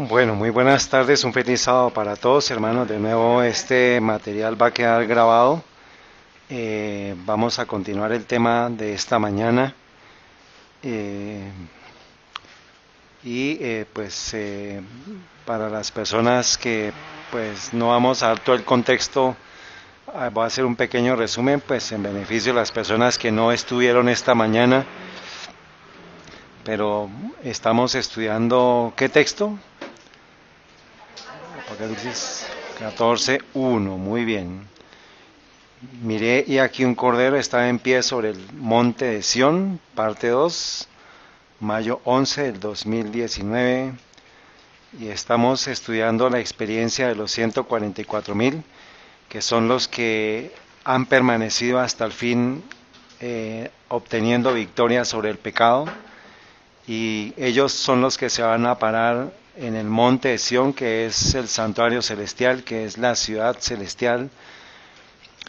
Bueno, muy buenas tardes, un feliz sábado para todos, hermanos. De nuevo, este material va a quedar grabado. Vamos a continuar el tema de esta mañana. Eh, y para las personas que pues no vamos a dar todo el contexto, voy a hacer un pequeño resumen, pues en beneficio de las personas que no estuvieron esta mañana. Pero estamos estudiando, ¿qué texto? Apocalipsis 14:1, muy bien. Miré y aquí un cordero estaba en pie sobre el monte de Sión, parte 2, mayo 11 del 2019, y estamos estudiando la experiencia de los 144,000, que son los que han permanecido hasta el fin, obteniendo victoria sobre el pecado, y ellos son los que se van a parar en el monte de Sión, que es el santuario celestial, que es la ciudad celestial,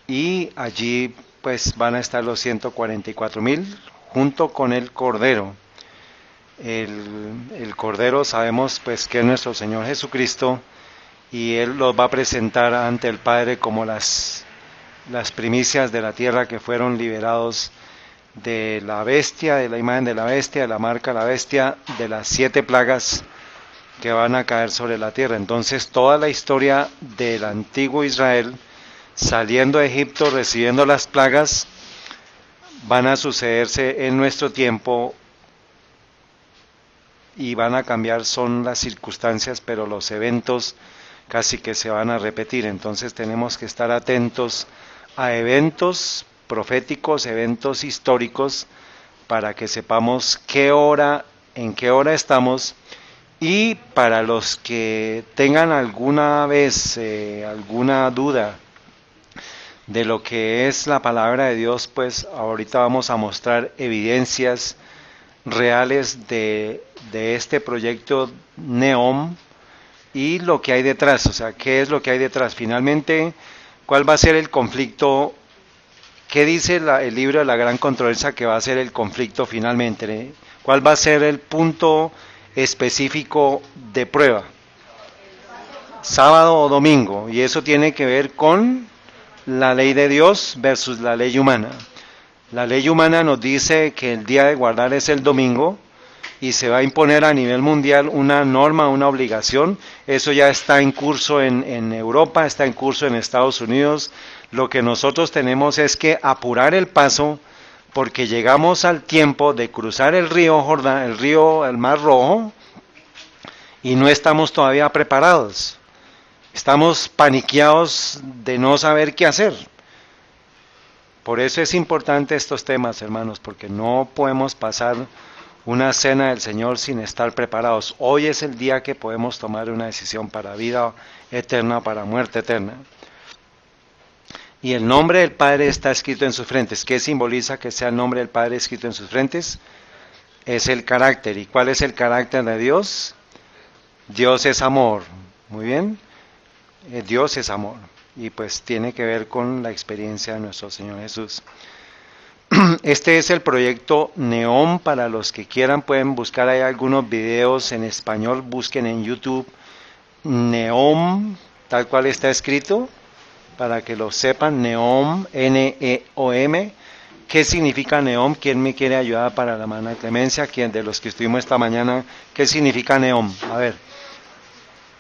y allí pues van a estar los 144,000 junto con el Cordero. El Cordero sabemos pues que es nuestro Señor Jesucristo, y Él los va a presentar ante el Padre como las primicias de la tierra, que fueron liberados de la bestia, de la imagen de la bestia, de la marca de la bestia, de las 7 plagas que van a caer sobre la tierra. Entonces toda la historia del antiguo Israel, saliendo de Egipto, recibiendo las plagas, van a sucederse en nuestro tiempo, y van a cambiar, son las circunstancias, pero los eventos casi que se van a repetir. Entonces tenemos que estar atentos a eventos proféticos, eventos históricos, para que sepamos en qué hora estamos. Y para los que tengan alguna vez alguna duda de lo que es la palabra de Dios, pues ahorita vamos a mostrar evidencias reales de este proyecto Neom y lo que hay detrás. O sea, ¿qué es lo que hay detrás? Finalmente, ¿cuál va a ser el conflicto? ¿Qué dice el libro de la gran controversia que va a ser el conflicto finalmente? ¿Cuál va a ser el punto específico de prueba? Sábado o domingo. Y eso tiene que ver con la ley de Dios versus la ley humana. La ley humana nos dice que el día de guardar es el domingo, y se va a imponer a nivel mundial una norma, una obligación. Eso ya está en curso en Europa, está en curso en Estados Unidos. Lo que nosotros tenemos es que apurar el paso, porque llegamos al tiempo de cruzar el río Jordán, el Mar Rojo, y no estamos todavía preparados. Estamos paniqueados de no saber qué hacer. Por eso es importante estos temas, hermanos, porque no podemos pasar una cena del Señor sin estar preparados. Hoy es el día que podemos tomar una decisión para vida eterna, para muerte eterna. Y el nombre del Padre está escrito en sus frentes. ¿Qué simboliza que sea el nombre del Padre escrito en sus frentes? Es el carácter. ¿Y cuál es el carácter de Dios? Dios es amor. Muy bien. Dios es amor. Y pues tiene que ver con la experiencia de nuestro Señor Jesús. Este es el proyecto Neom. Para los que quieran pueden buscar, hay algunos videos en español, busquen en YouTube Neom, tal cual está escrito, para que lo sepan. Neom, N-E-O-M. ¿Qué significa Neom? ¿Quién me quiere ayudar para la hermana Clemencia? ¿Quién de los que estuvimos esta mañana? ¿Qué significa Neom? A ver.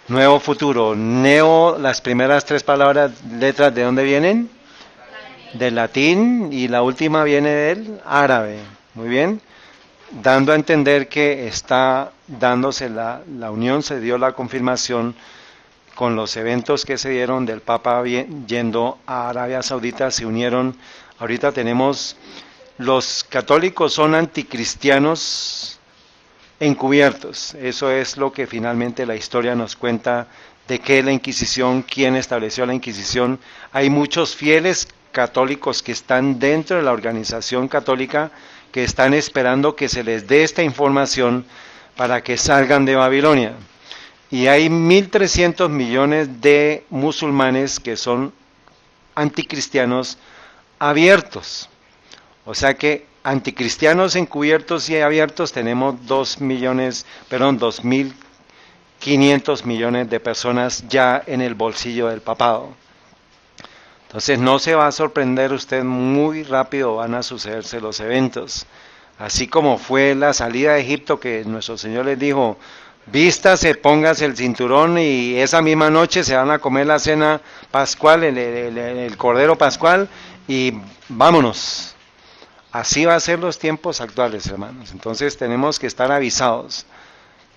Nuevo futuro. Neo, las primeras 3 palabras, letras, ¿de dónde vienen? Del latín, y la última viene del árabe. Muy bien. Dando a entender que está dándose la unión, se dio la confirmación con los eventos que se dieron del Papa yendo a Arabia Saudita. Se unieron. Ahorita tenemos, los católicos son anticristianos encubiertos. Eso es lo que finalmente la historia nos cuenta de qué es la Inquisición, quién estableció la Inquisición. Hay muchos fieles católicos que están dentro de la organización católica, que están esperando que se les dé esta información para que salgan de Babilonia. Y hay 1.300 millones de musulmanes que son anticristianos abiertos. O sea que anticristianos encubiertos y abiertos tenemos 2.000 500 millones de personas ya en el bolsillo del papado. Entonces no se va a sorprender usted, muy rápido van a sucederse los eventos. Así como fue la salida de Egipto, que nuestro Señor les dijo, vístase, póngase el cinturón y esa misma noche se van a comer la cena pascual, el cordero pascual, y vámonos. Así va a ser los tiempos actuales, hermanos. Entonces tenemos que estar avisados.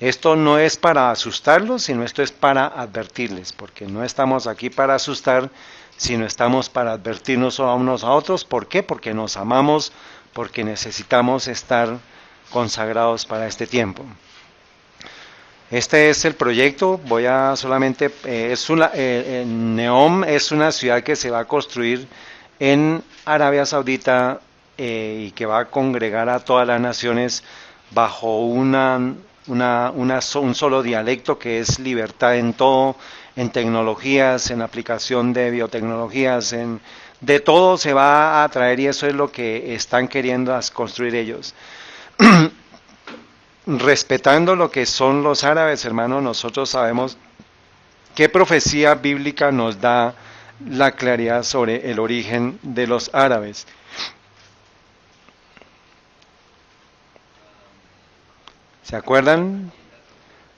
Esto no es para asustarlos, sino esto es para advertirles, porque no estamos aquí para asustar, sino estamos para advertirnos a unos a otros. ¿Por qué? Porque nos amamos, porque necesitamos estar consagrados para este tiempo. Este es el proyecto. Voy a solamente, Neom es una ciudad que se va a construir en Arabia Saudita y que va a congregar a todas las naciones bajo un solo dialecto, que es libertad en todo, en tecnologías, en aplicación de biotecnologías, de todo se va a traer, y eso es lo que están queriendo construir ellos. Respetando lo que son los árabes, hermanos, nosotros sabemos qué profecía bíblica nos da la claridad sobre el origen de los árabes. ¿Se acuerdan?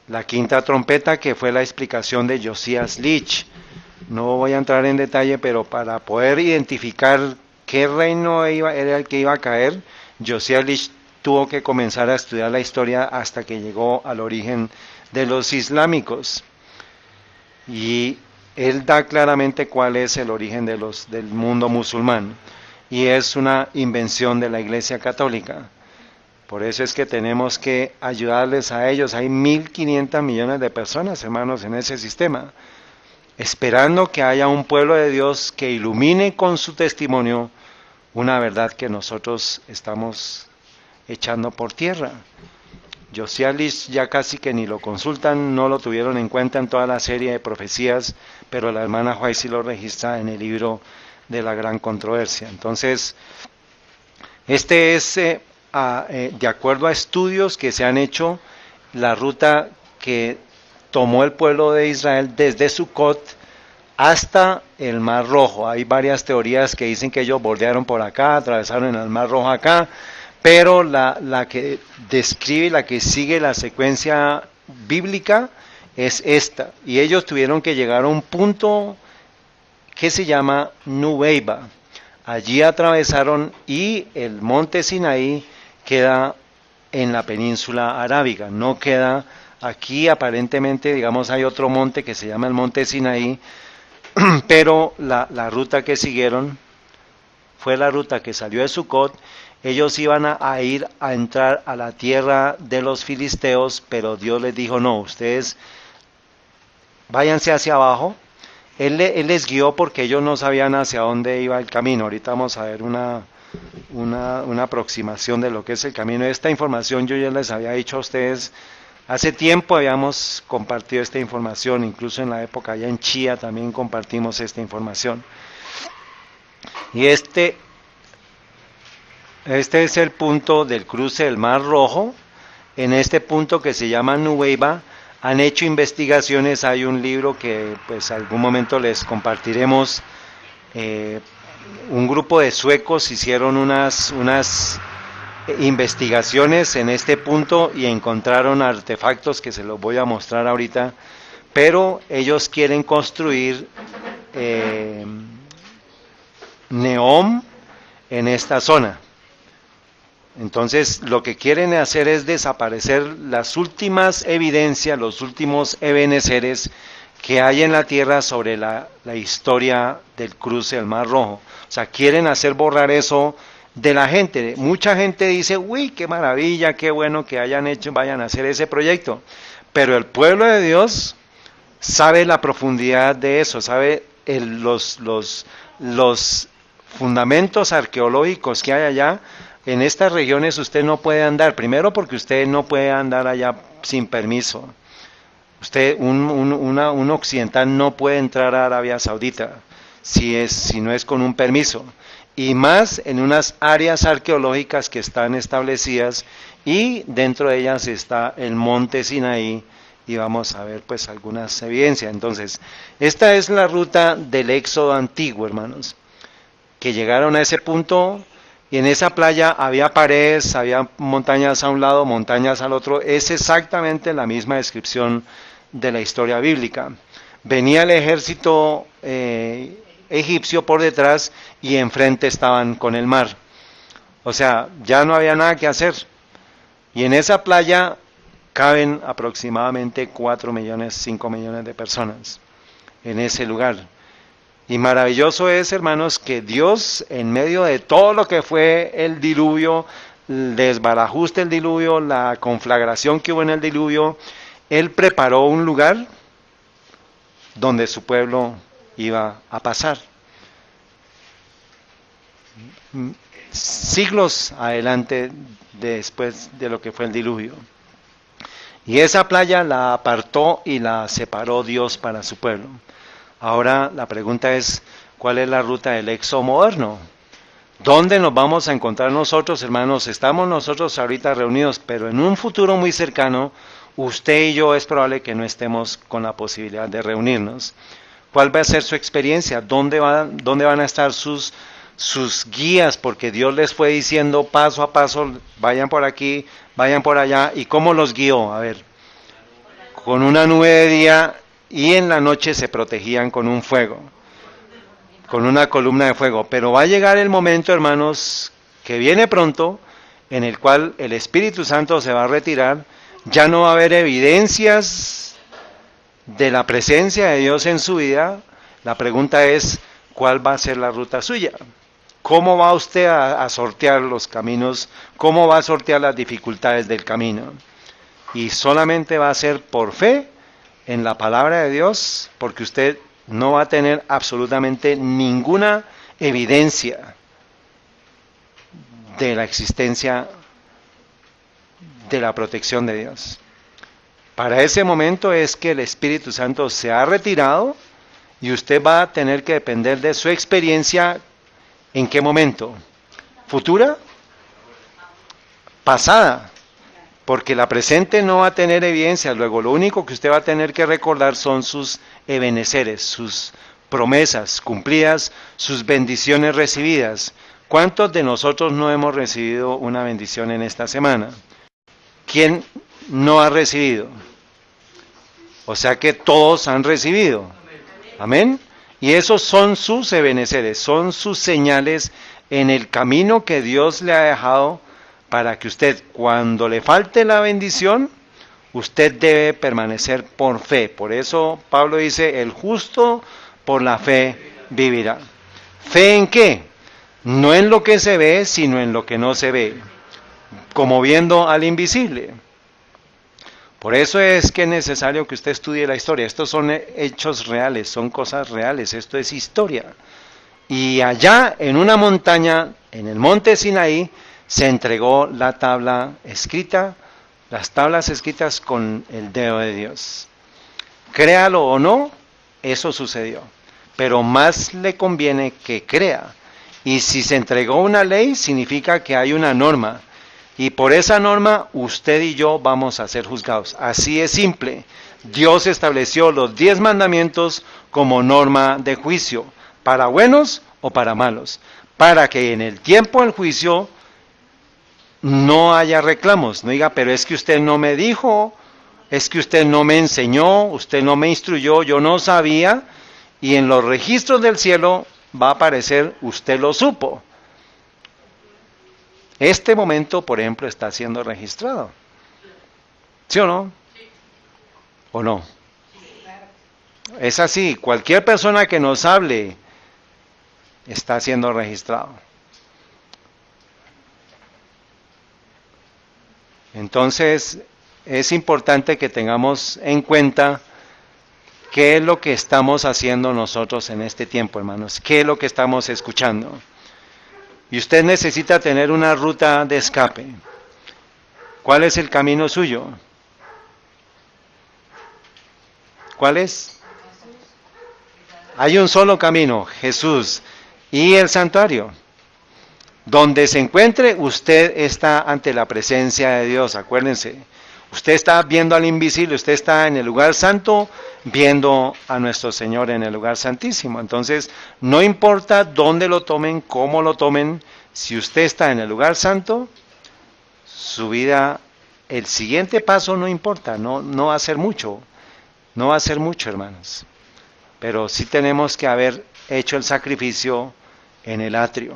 La quinta trompeta, que fue la explicación de Josias Leach. No voy a entrar en detalle, pero para poder identificar qué reino era el que iba a caer, Josias Leach tuvo que comenzar a estudiar la historia hasta que llegó al origen de los islámicos. Y él da claramente cuál es el origen del mundo musulmán. Y es una invención de la Iglesia Católica. Por eso es que tenemos que ayudarles a ellos. Hay 1.500 millones de personas, hermanos, en ese sistema, esperando que haya un pueblo de Dios que ilumine con su testimonio una verdad que nosotros estamos echando por tierra. Josias Leach ya casi que ni lo consultan, no lo tuvieron en cuenta en toda la serie de profecías, pero la hermana White sí lo registra en el libro de la gran controversia. Entonces, este es... de acuerdo a estudios que se han hecho, la ruta que tomó el pueblo de Israel desde Sucot hasta el Mar Rojo. Hay varias teorías que dicen que ellos bordearon por acá, atravesaron el Mar Rojo acá, pero la que describe, la que sigue la secuencia bíblica es esta, y ellos tuvieron que llegar a un punto que se llama Nuweiba. Allí atravesaron, y el monte Sinaí queda en la península arábiga, no queda aquí. Aparentemente, digamos, hay otro monte que se llama el monte Sinaí, pero la ruta que siguieron fue la ruta que salió de Sucot. Ellos iban a ir a entrar a la tierra de los filisteos, pero Dios les dijo, no, ustedes váyanse hacia abajo. Él les guió porque ellos no sabían hacia dónde iba el camino. Ahorita vamos a ver una aproximación de lo que es el camino. Esta información yo ya les había dicho a ustedes hace tiempo, habíamos compartido esta información, incluso en la época allá en Chía también compartimos esta información. Y este es el punto del cruce del Mar Rojo. En este punto, que se llama Nuweiba, han hecho investigaciones. Hay un libro que pues algún momento les compartiremos. Un grupo de suecos hicieron unas investigaciones en este punto y encontraron artefactos que se los voy a mostrar ahorita, pero ellos quieren construir Neom en esta zona. Entonces lo que quieren hacer es desaparecer las últimas evidencias, los últimos ebeneceres que hay en la tierra sobre la historia del cruce del Mar Rojo. O sea, quieren hacer borrar eso de la gente. Mucha gente dice, uy, qué maravilla, qué bueno que vayan a hacer ese proyecto. Pero el pueblo de Dios sabe la profundidad de eso, sabe los fundamentos arqueológicos que hay allá. En estas regiones usted no puede andar, primero porque usted no puede andar allá sin permiso. Usted, un occidental no puede entrar a Arabia Saudita si no es con un permiso, y más en unas áreas arqueológicas que están establecidas, y dentro de ellas está el monte Sinaí, y vamos a ver pues algunas evidencias. Entonces, esta es la ruta del éxodo antiguo, hermanos, que llegaron a ese punto y en esa playa había paredes, había montañas a un lado, montañas al otro. Es exactamente la misma descripción de la historia bíblica. Venía el ejército egipcio por detrás y enfrente estaban con el mar. O sea, ya no había nada que hacer. Y en esa playa caben aproximadamente 4 millones, 5 millones de personas en ese lugar. Y maravilloso es, hermanos, que Dios, en medio de todo lo que fue el diluvio, el desbarajuste del diluvio, la conflagración que hubo en el diluvio, Él preparó un lugar donde su pueblo iba a pasar. Siglos adelante después de lo que fue el diluvio. Y esa playa la apartó y la separó Dios para su pueblo. Ahora la pregunta es, ¿cuál es la ruta del éxodo moderno? ¿Dónde nos vamos a encontrar nosotros, hermanos? Estamos nosotros ahorita reunidos, pero en un futuro muy cercano, usted y yo es probable que no estemos con la posibilidad de reunirnos. ¿Cuál va a ser su experiencia? ¿Dónde van a estar sus guías? Porque Dios les fue diciendo paso a paso, vayan por aquí, vayan por allá. ¿Y cómo los guió? A ver, con una nube de día y en la noche se protegían con un fuego, con una columna de fuego. Pero va a llegar el momento, hermanos, que viene pronto, en el cual el Espíritu Santo se va a retirar. Ya no va a haber evidencias de la presencia de Dios en su vida. La pregunta es, ¿cuál va a ser la ruta suya? ¿Cómo va usted a sortear los caminos? ¿Cómo va a sortear las dificultades del camino? Y solamente va a ser por fe en la palabra de Dios, porque usted no va a tener absolutamente ninguna evidencia de la existencia de la protección de Dios. Para ese momento es que el Espíritu Santo se ha retirado y usted va a tener que depender de su experiencia. ¿En qué momento? ¿Futura? ¿Pasada? Porque la presente no va a tener evidencia. Luego lo único que usted va a tener que recordar son sus ebeneceres, sus promesas cumplidas, sus bendiciones recibidas. ¿Cuántos de nosotros no hemos recibido una bendición en esta semana? ¿Quién no ha recibido? O sea que todos han recibido. Amén. Y esos son sus ebeneceres, son sus señales en el camino que Dios le ha dejado para que usted, cuando le falte la bendición, usted debe permanecer por fe. Por eso Pablo dice, el justo por la fe vivirá. ¿Fe en qué? No en lo que se ve, sino en lo que no se ve, como viendo al invisible. Por eso es que es necesario que usted estudie la historia. Estos son hechos reales, son cosas reales, esto es historia. Y allá en una montaña, en el monte Sinaí, se entregó la tabla escrita, las tablas escritas con el dedo de Dios. Créalo o no, eso sucedió. Pero más le conviene que crea. Y si se entregó una ley, significa que hay una norma. Y por esa norma, usted y yo vamos a ser juzgados. Así es simple. Dios estableció los 10 mandamientos como norma de juicio, para buenos o para malos, para que en el tiempo del juicio no haya reclamos. No diga, pero es que usted no me dijo, es que usted no me enseñó, usted no me instruyó, yo no sabía, y en los registros del cielo va a aparecer, usted lo supo. Este momento, por ejemplo, está siendo registrado. ¿Sí o no? ¿O no? Es así, cualquier persona que nos hable está siendo registrado. Entonces, es importante que tengamos en cuenta qué es lo que estamos haciendo nosotros en este tiempo, hermanos. ¿Qué es lo que estamos escuchando? Y usted necesita tener una ruta de escape. ¿Cuál es el camino suyo? ¿Cuál es? Hay un solo camino, Jesús y el santuario. Donde se encuentre, usted está ante la presencia de Dios, acuérdense. Usted está viendo al invisible, usted está en el lugar santo, viendo a nuestro Señor en el lugar santísimo. Entonces, no importa dónde lo tomen, cómo lo tomen, si usted está en el lugar santo, su vida, el siguiente paso no importa, no va a ser mucho, no va a ser mucho, hermanos. Pero sí tenemos que haber hecho el sacrificio en el atrio.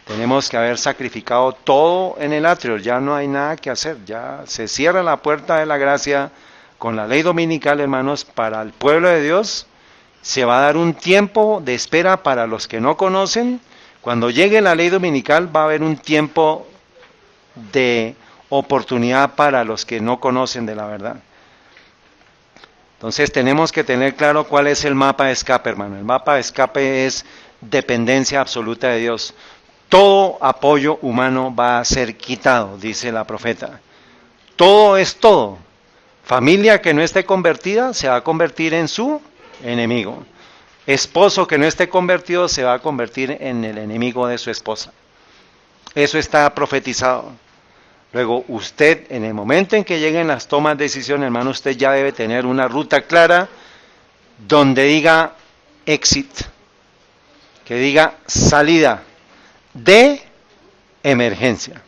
Tenemos que haber sacrificado todo en el atrio, ya no hay nada que hacer, ya se cierra la puerta de la gracia con la ley dominical, hermanos, para el pueblo de Dios. Se va a dar un tiempo de espera para los que no conocen. Cuando llegue la ley dominical va a haber un tiempo de oportunidad para los que no conocen de la verdad. Entonces tenemos que tener claro cuál es el mapa de escape, hermano. El mapa de escape es dependencia absoluta de Dios. Todo apoyo humano va a ser quitado, dice la profeta. Todo es todo. Familia que no esté convertida se va a convertir en su enemigo. Esposo que no esté convertido se va a convertir en el enemigo de su esposa. Eso está profetizado. Luego usted, en el momento en que lleguen las tomas de decisión, hermano, usted ya debe tener una ruta clara donde diga exit, que diga salida de emergencia.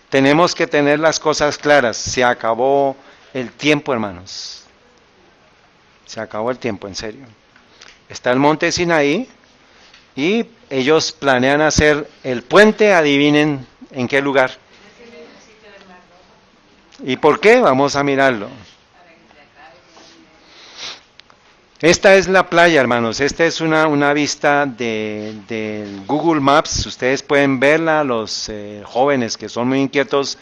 Tenemos que tener las cosas claras. Se acabó el tiempo, hermanos. Se acabó el tiempo, en serio. Está el monte Sinaí y ellos planean hacer el puente, adivinen en qué lugar. ¿Y por qué? Vamos a mirarlo. Esta es la playa, hermanos. Esta es una vista de Google Maps. Ustedes pueden verla, los jóvenes que son muy inquietos.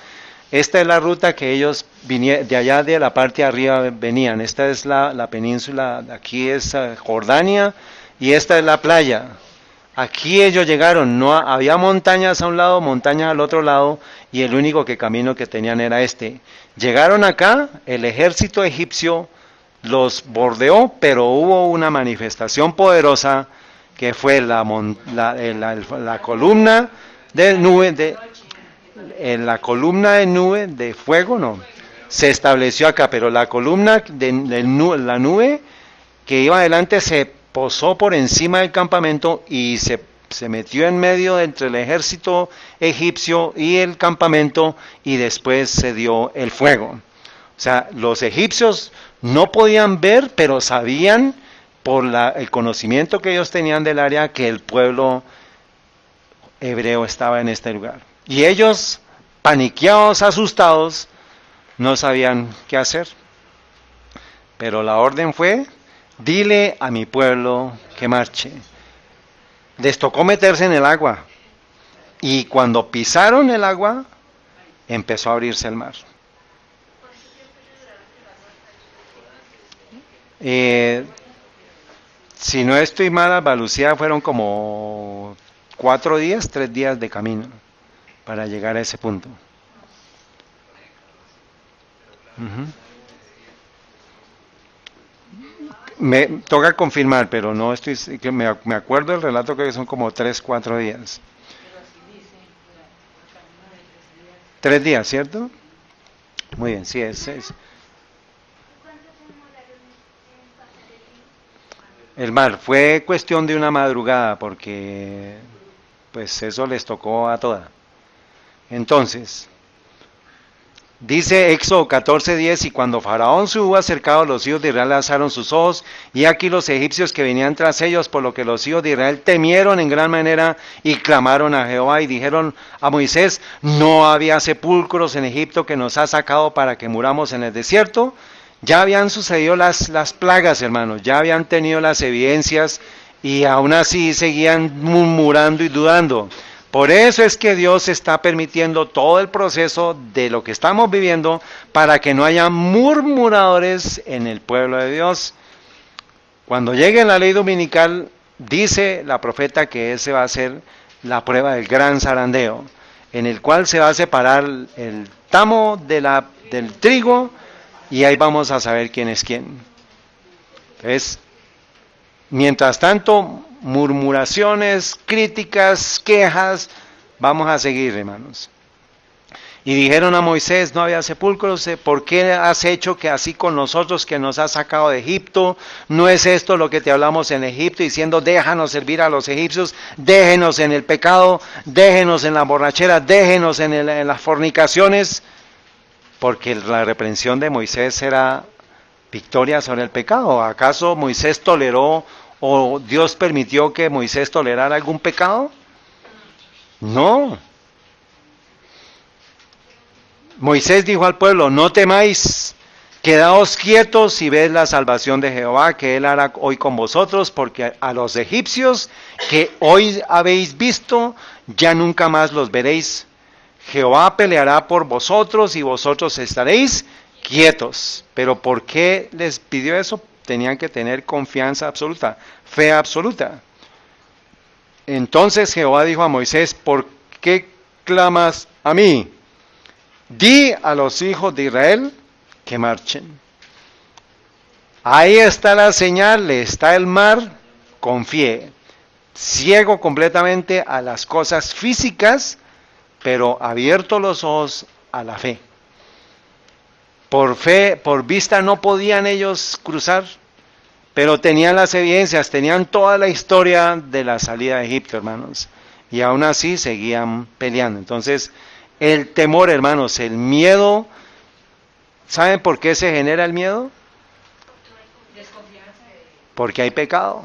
Esta es la ruta que ellos vinieron, de allá de la parte de arriba venían. Esta es la península, aquí es Jordania y esta es la playa. Aquí ellos llegaron, no había montañas a un lado, montañas al otro lado, y el único camino que tenían era este. Llegaron acá, el ejército egipcio los bordeó, pero hubo una manifestación poderosa que fue la columna de nube, la columna de nube de fuego, no, se estableció acá, pero la columna la nube que iba adelante se posó por encima del campamento y se metió en medio entre el ejército egipcio y el campamento, y después se dio el fuego. O sea, los egipcios no podían ver, pero sabían por el conocimiento que ellos tenían del área que el pueblo hebreo estaba en este lugar. Y ellos, paniqueados, asustados, no sabían qué hacer. Pero la orden fue: dile a mi pueblo que marche. Les tocó meterse en el agua. Y cuando pisaron el agua, empezó a abrirse el mar. Si no estoy mal, Alba Lucía, fueron como 3 días de camino para llegar a ese punto. Me toca confirmar, pero no estoy, me acuerdo del relato que son como 3-4 días. 3 días, ¿cierto? Muy bien, sí, es. El mar fue cuestión de una madrugada, porque pues eso les tocó a toda. Entonces, dice Éxodo 14:10: y cuando Faraón se hubo acercado, los hijos de Israel alzaron sus ojos, y aquí los egipcios que venían tras ellos, por lo que los hijos de Israel temieron en gran manera, y clamaron a Jehová, y dijeron a Moisés: ¿no había sepulcros en Egipto que nos ha sacado para que muramos en el desierto? Ya habían sucedido las plagas, hermanos, ya habían tenido las evidencias, y aún así seguían murmurando y dudando. Por eso es que Dios está permitiendo todo el proceso de lo que estamos viviendo, para que no haya murmuradores en el pueblo de Dios. Cuando llegue la ley dominical, dice la profeta que ese va a ser la prueba del gran zarandeo, en el cual se va a separar el tamo del trigo, y ahí vamos a saber quién es quién. Entonces, mientras tanto, murmuraciones, críticas, quejas, vamos a seguir, hermanos. Y dijeron a Moisés, no había sepulcros, ¿por qué has hecho que así con nosotros que nos has sacado de Egipto? ¿No es esto lo que te hablamos en Egipto diciendo, déjanos servir a los egipcios, déjenos en el pecado, déjenos en la borrachera, déjenos en las fornicaciones? Porque la reprensión de Moisés era victoria sobre el pecado. ¿Acaso Moisés toleró o Dios permitió que Moisés tolerara algún pecado? No. Moisés dijo al pueblo, no temáis, quedaos quietos y ved la salvación de Jehová que él hará hoy con vosotros, porque a los egipcios que hoy habéis visto, ya nunca más los veréis. Jehová peleará por vosotros y vosotros estaréis quietos. Pero ¿por qué les pidió eso? Tenían que tener confianza absoluta, fe absoluta. Entonces Jehová dijo a Moisés, ¿por qué clamas a mí? Di a los hijos de Israel que marchen. Ahí está la señal, está el mar, confíe. Ciego completamente a las cosas físicas, pero abierto los ojos a la fe. Por fe, por vista no podían ellos cruzar, pero tenían las evidencias, tenían toda la historia de la salida de Egipto, hermanos. Y aún así seguían peleando. Entonces, el temor, hermanos, el miedo, ¿saben por qué se genera el miedo? Porque hay pecado.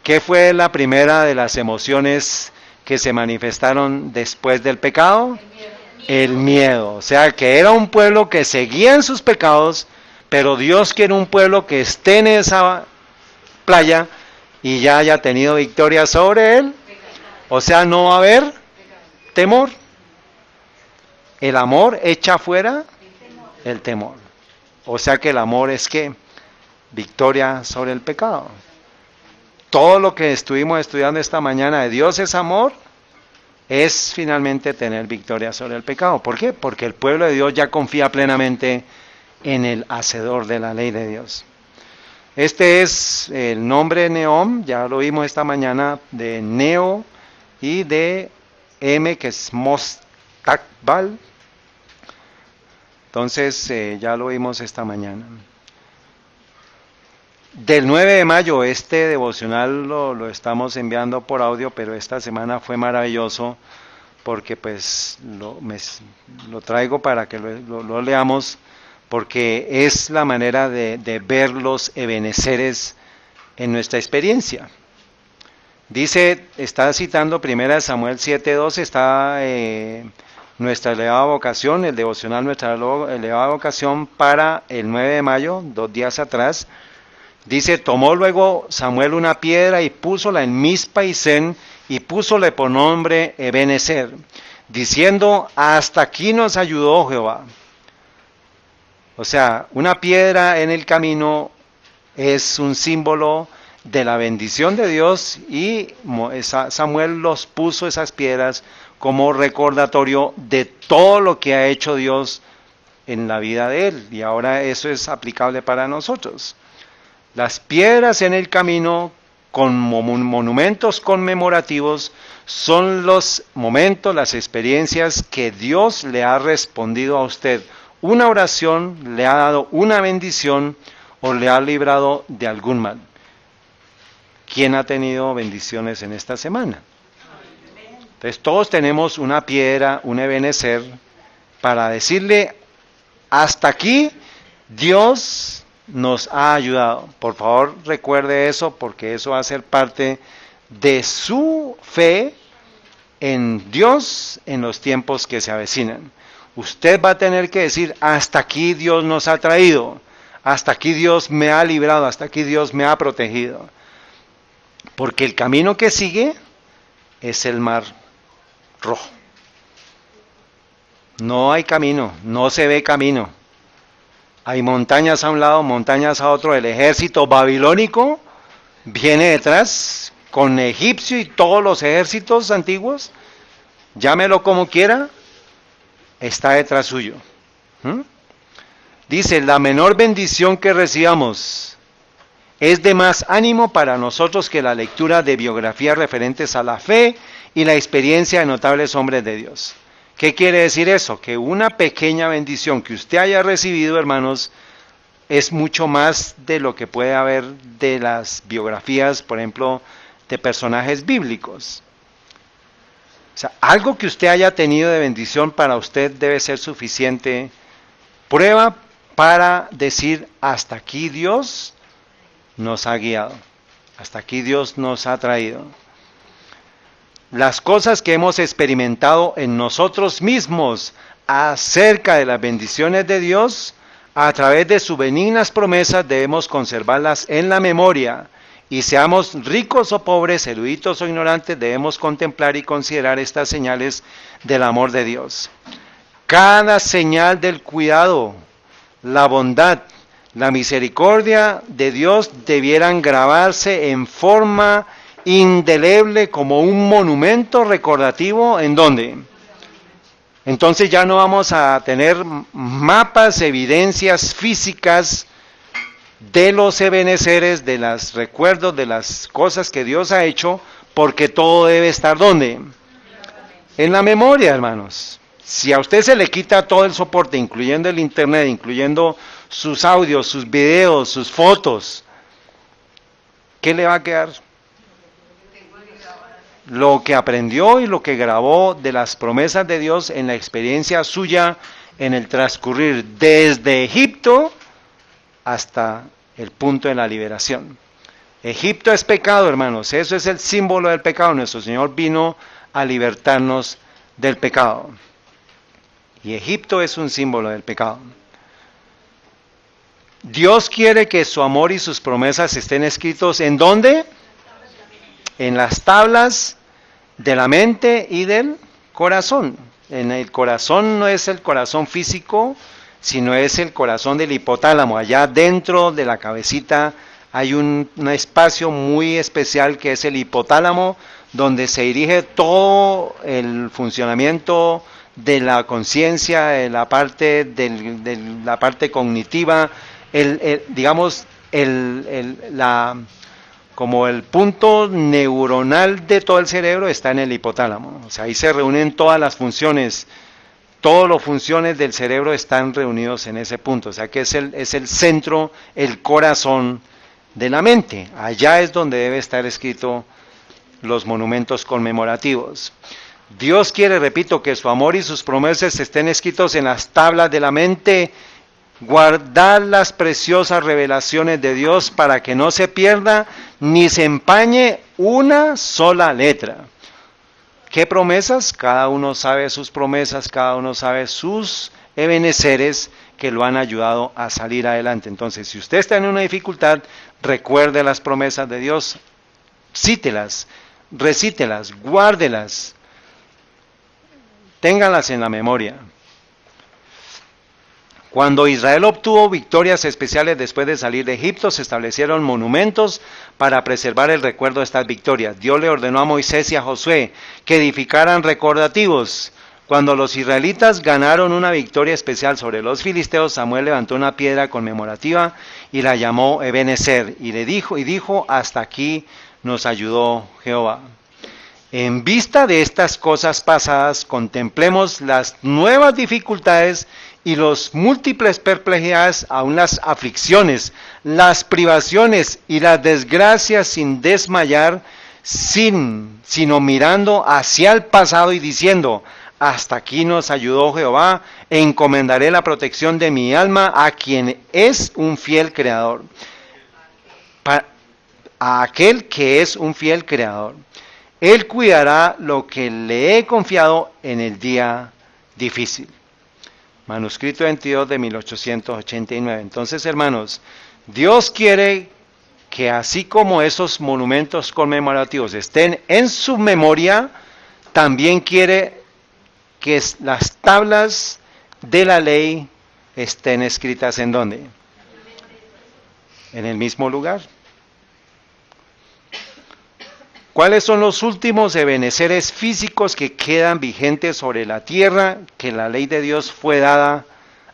¿Qué fue la primera de las emociones que se manifestaron después del pecado? El miedo. O sea, que era un pueblo que seguía en sus pecados, pero Dios quiere un pueblo que esté en esa playa y ya haya tenido victoria sobre él. O sea, no va a haber temor. El amor echa fuera el temor. O sea que el amor es ¿qué? Victoria sobre el pecado. Todo lo que estuvimos estudiando esta mañana de Dios es amor, es finalmente tener victoria sobre el pecado. ¿Por qué? Porque el pueblo de Dios ya confía plenamente en el hacedor de la ley de Dios. Este es el nombre Neom, ya lo vimos esta mañana, de Neo y de M, que es Mostakbal. Entonces, ya lo vimos esta mañana. Del 9 de mayo, este devocional lo estamos enviando por audio, pero esta semana fue maravilloso porque pues lo traigo para que lo leamos, porque es la manera de ver los ebeneceres en nuestra experiencia. Dice, está citando 1 Samuel 7:12, está nuestra elevada vocación, el devocional nuestra elevada vocación para el 9 de mayo, 2 días atrás. Dice, tomó luego Samuel una piedra y púsola en Mizpa y Sen, y púsole por nombre Ebenezer, diciendo, hasta aquí nos ayudó Jehová. O sea, una piedra en el camino es un símbolo de la bendición de Dios, y Samuel los puso esas piedras como recordatorio de todo lo que ha hecho Dios en la vida de él, y ahora eso es aplicable para nosotros. Las piedras en el camino con monumentos conmemorativos son los momentos, las experiencias que Dios le ha respondido a usted. Una oración le ha dado una bendición o le ha librado de algún mal. ¿Quién ha tenido bendiciones en esta semana? Entonces todos tenemos una piedra, un ebenecer, para decirle, hasta aquí Dios nos ha ayudado. Por favor, recuerde eso, porque eso va a ser parte de su fe en Dios en los tiempos que se avecinan. Usted va a tener que decir, hasta aquí Dios nos ha traído, hasta aquí Dios me ha librado, hasta aquí Dios me ha protegido. Porque el camino que sigue es el mar rojo. No hay camino, no se ve camino. Hay montañas a un lado, montañas a otro. El ejército babilónico viene detrás con egipcio y todos los ejércitos antiguos, llámelo como quiera, está detrás suyo. Dice, la menor bendición que recibamos es de más ánimo para nosotros que la lectura de biografías referentes a la fe y la experiencia de notables hombres de Dios. ¿Qué quiere decir eso? Que una pequeña bendición que usted haya recibido, hermanos, es mucho más de lo que puede haber de las biografías, por ejemplo, de personajes bíblicos. O sea, algo que usted haya tenido de bendición para usted debe ser suficiente prueba para decir, hasta aquí Dios nos ha guiado, hasta aquí Dios nos ha traído. Las cosas que hemos experimentado en nosotros mismos acerca de las bendiciones de Dios, a través de sus benignas promesas debemos conservarlas en la memoria, y seamos ricos o pobres, eruditos o ignorantes, debemos contemplar y considerar estas señales del amor de Dios. Cada señal del cuidado, la bondad, la misericordia de Dios debieran grabarse en forma indeleble como un monumento recordativo. ¿En dónde? Entonces ya no vamos a tener mapas, evidencias físicas de los ebeneceres, de los recuerdos, de las cosas que Dios ha hecho, porque todo debe estar ¿dónde? En la memoria, hermanos. Si a usted se le quita todo el soporte, incluyendo el internet, incluyendo sus audios, sus videos, sus fotos, ¿qué le va a quedar? Lo que aprendió y lo que grabó de las promesas de Dios en la experiencia suya en el transcurrir desde Egipto hasta el punto de la liberación. Egipto es pecado, hermanos, eso es el símbolo del pecado. Nuestro Señor vino a libertarnos del pecado. Y Egipto es un símbolo del pecado. Dios quiere que su amor y sus promesas estén escritos ¿en dónde? En las tablas de la mente y del corazón. En el corazón no es el corazón físico, sino es el corazón del hipotálamo. Allá dentro de la cabecita hay un espacio muy especial que es el hipotálamo, donde se dirige todo el funcionamiento de la conciencia, de la parte cognitiva, como el punto neuronal de todo el cerebro está en el hipotálamo. O sea, ahí se reúnen todas las funciones, todas las funciones del cerebro están reunidos en ese punto. O sea, que es el centro, el corazón de la mente. Allá es donde debe estar escrito los monumentos conmemorativos. Dios quiere, repito, que su amor y sus promesas estén escritos en las tablas de la mente. Guardar las preciosas revelaciones de Dios para que no se pierda ni se empañe una sola letra. ¿Qué promesas? Cada uno sabe sus promesas, cada uno sabe sus ebeneceres que lo han ayudado a salir adelante. Entonces, si usted está en una dificultad, recuerde las promesas de Dios, cítelas, recítelas, guárdelas, ténganlas en la memoria. Cuando Israel obtuvo victorias especiales después de salir de Egipto, se establecieron monumentos para preservar el recuerdo de estas victorias. Dios le ordenó a Moisés y a Josué que edificaran recordativos. Cuando los israelitas ganaron una victoria especial sobre los filisteos, Samuel levantó una piedra conmemorativa y la llamó Ebenezer, y dijo, hasta aquí nos ayudó Jehová. En vista de estas cosas pasadas, contemplemos las nuevas dificultades y los múltiples perplejidades, aun las aflicciones, las privaciones y las desgracias sin desmayar, sino mirando hacia el pasado y diciendo, hasta aquí nos ayudó Jehová, encomendaré la protección de mi alma a quien es un fiel creador. A aquel que es un fiel creador. Él cuidará lo que le he confiado en el día difícil. Manuscrito 22 de 1889. Entonces, hermanos, Dios quiere que así como esos monumentos conmemorativos estén en su memoria, también quiere que las tablas de la ley estén escritas ¿en dónde? En el mismo lugar. ¿Cuáles son los últimos ebeneceres físicos que quedan vigentes sobre la tierra que la ley de Dios fue dada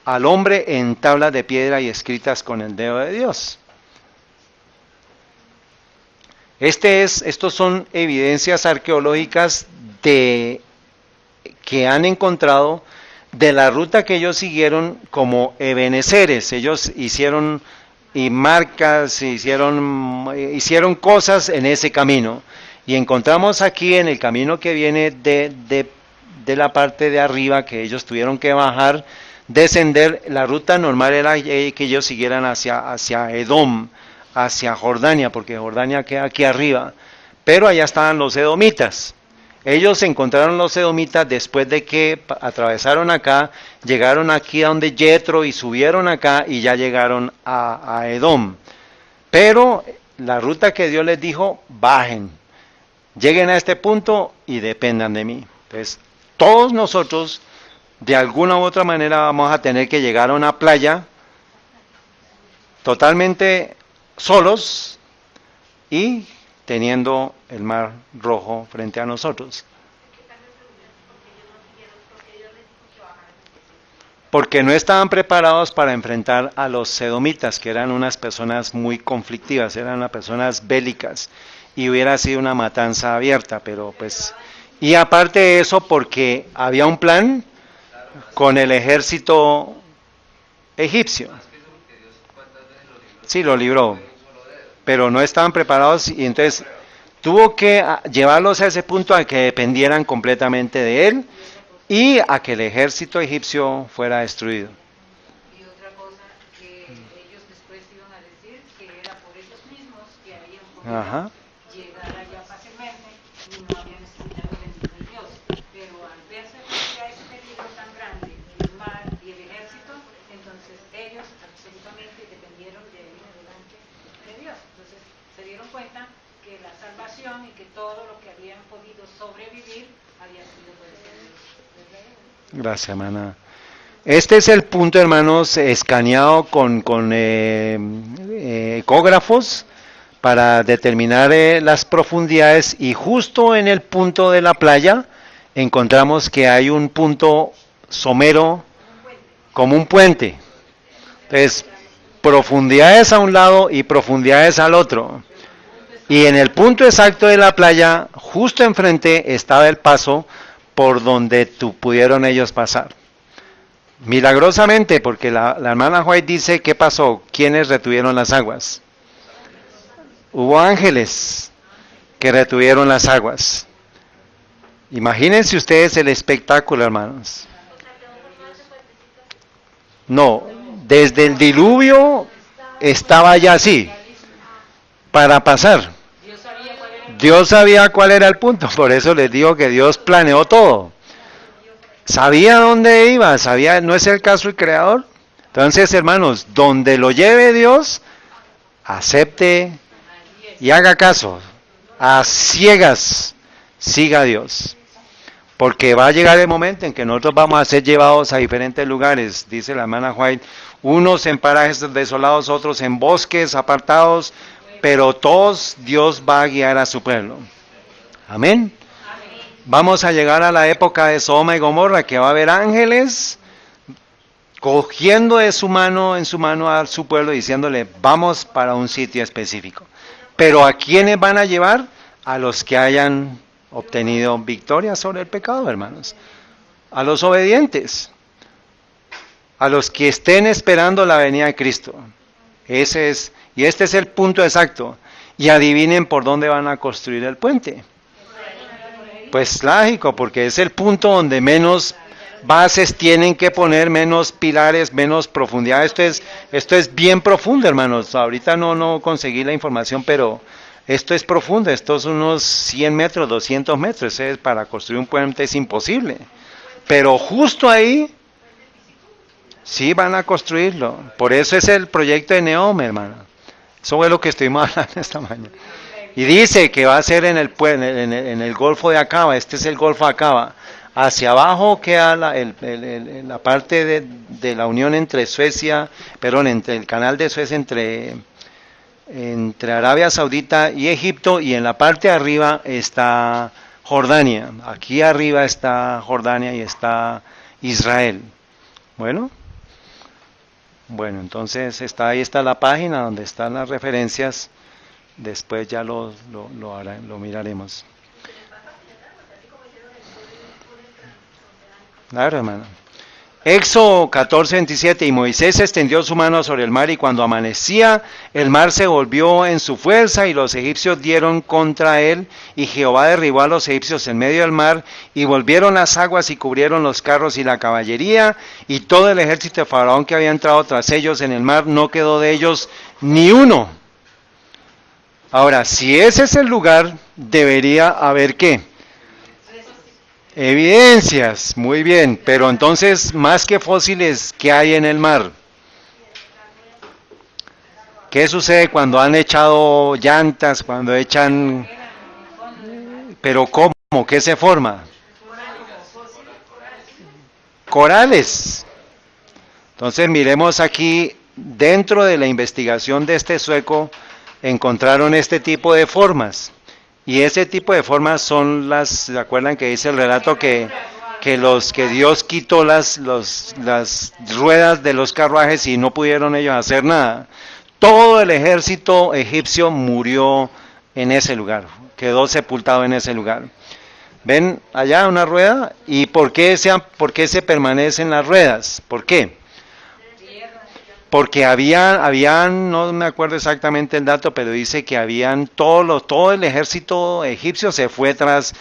al hombre en tablas de piedra y escritas con el dedo de Dios? Estos son evidencias arqueológicas de que han encontrado de la ruta que ellos siguieron como ebeneceres. Ellos hicieron y marcas, hicieron cosas en ese camino. Y encontramos aquí en el camino que viene de la parte de arriba, que ellos tuvieron que bajar, descender. La ruta normal era que ellos siguieran hacia Edom, hacia Jordania, porque Jordania queda aquí arriba. Pero allá estaban los edomitas. Ellos encontraron los edomitas después de que atravesaron acá, llegaron aquí a donde Yetro y subieron acá y ya llegaron a Edom. Pero la ruta que Dios les dijo, bajen, lleguen a este punto y dependan de mí. Entonces, todos nosotros, de alguna u otra manera, vamos a tener que llegar a una playa totalmente solos y teniendo el mar Rojo frente a nosotros. Porque no estaban preparados para enfrentar a los sedomitas, que eran unas personas muy conflictivas, eran unas personas bélicas, y hubiera sido una matanza abierta, pero pues... Y aparte de eso, porque había un plan con el ejército egipcio. Sí, lo libró, pero no estaban preparados y entonces tuvo que llevarlos a ese punto a que dependieran completamente de él y a que el ejército egipcio fuera destruido. Y otra cosa que ellos después iban a decir que era por ellos mismos que habían podido llegar allá fácilmente y no habían escuchado bendito Dios. Pero al verse frente a ese peligro tan grande, el mar y el ejército, entonces ellos absolutamente dependieron de ahí en adelante de Dios. Entonces se dieron cuenta que la salvación y que todo lo que habían podido sobrevivir había sido por ese Dios. Gracias, hermana. Este es el punto, hermanos, escaneado con ecógrafos para determinar las profundidades y justo en el punto de la playa encontramos que hay un punto somero como un puente. Entonces, profundidades a un lado y profundidades al otro. Y en el punto exacto de la playa, justo enfrente, estaba el paso por donde pudieron ellos pasar. Milagrosamente, porque la hermana White dice, ¿qué pasó? ¿Quiénes retuvieron las aguas? Hubo ángeles que retuvieron las aguas. Imagínense ustedes el espectáculo, hermanos. No, desde el diluvio estaba ya así, para pasar. Dios sabía cuál era el punto, por eso les digo que Dios planeó todo. Sabía dónde iba, sabía, ¿no es el caso el Creador? Entonces, hermanos, donde lo lleve Dios, acepte y haga caso. A ciegas, siga a Dios. Porque va a llegar el momento en que nosotros vamos a ser llevados a diferentes lugares, dice la hermana White, unos en parajes desolados, otros en bosques apartados, pero todos Dios va a guiar a su pueblo. Amén. Vamos a llegar a la época de Sodoma y Gomorra, que va a haber ángeles cogiendo de su mano, en su mano a su pueblo, diciéndole, vamos para un sitio específico. Pero ¿a quiénes van a llevar? A los que hayan obtenido victoria sobre el pecado, hermanos. A los obedientes. A los que estén esperando la venida de Cristo. Y este es el punto exacto. Y adivinen por dónde van a construir el puente. Pues lógico, porque es el punto donde menos bases tienen que poner, menos pilares, menos profundidad. Esto es bien profundo, hermanos. Ahorita no conseguí la información, pero esto es profundo. Esto es unos 100 metros, 200 metros. Para construir un puente es imposible. Pero justo ahí, sí van a construirlo. Por eso es el proyecto de Neom, hermano. Eso es lo que estuvimos hablando esta mañana. Y dice que va a ser en el Golfo de Acaba. Este es el Golfo de Acaba. Hacia abajo queda la parte de la unión entre Suecia, entre el canal de Suecia, entre Arabia Saudita y Egipto, y en la parte de arriba está Jordania. Aquí arriba está Jordania y está Israel. Bueno, entonces ahí está la página donde están las referencias. Después ya lo miraremos. Claro, hermano. Éxodo 14:27, y Moisés extendió su mano sobre el mar, y cuando amanecía, el mar se volvió en su fuerza, y los egipcios dieron contra él, y Jehová derribó a los egipcios en medio del mar, y volvieron las aguas, y cubrieron los carros y la caballería, y todo el ejército de Faraón que había entrado tras ellos en el mar, no quedó de ellos ni uno. Ahora, si ese es el lugar, debería haber ¿qué? Evidencias, muy bien, pero entonces, más que fósiles, ¿qué hay en el mar? ¿Qué sucede cuando han echado llantas, cuando echan... pero ¿cómo? ¿Qué se forma? Corales. Entonces miremos aquí, dentro de la investigación de este sueco, encontraron este tipo de formas. Y ese tipo de formas son las, ¿se acuerdan que dice el relato que Dios quitó las ruedas de los carruajes y no pudieron ellos hacer nada? Todo el ejército egipcio murió en ese lugar, quedó sepultado en ese lugar. ¿Ven allá una rueda? ¿Y por qué se permanecen las ruedas? ¿Por qué? Porque habían, no me acuerdo exactamente el dato, pero dice que habían todo el ejército egipcio se fue tras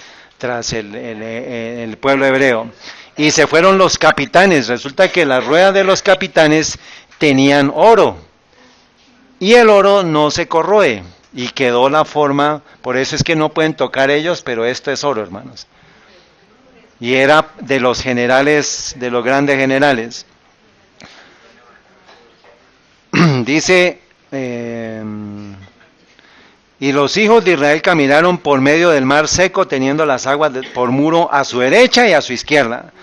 el pueblo hebreo. Y se fueron los capitanes. Resulta que las ruedas de los capitanes tenían oro. Y el oro no se corroe. Y quedó la forma, por eso es que no pueden tocar ellos, pero esto es oro, hermanos. Y era de los generales, de los grandes generales. Dice, y los hijos de Israel caminaron por medio del mar seco, teniendo las aguas por muro a su derecha y a su izquierda.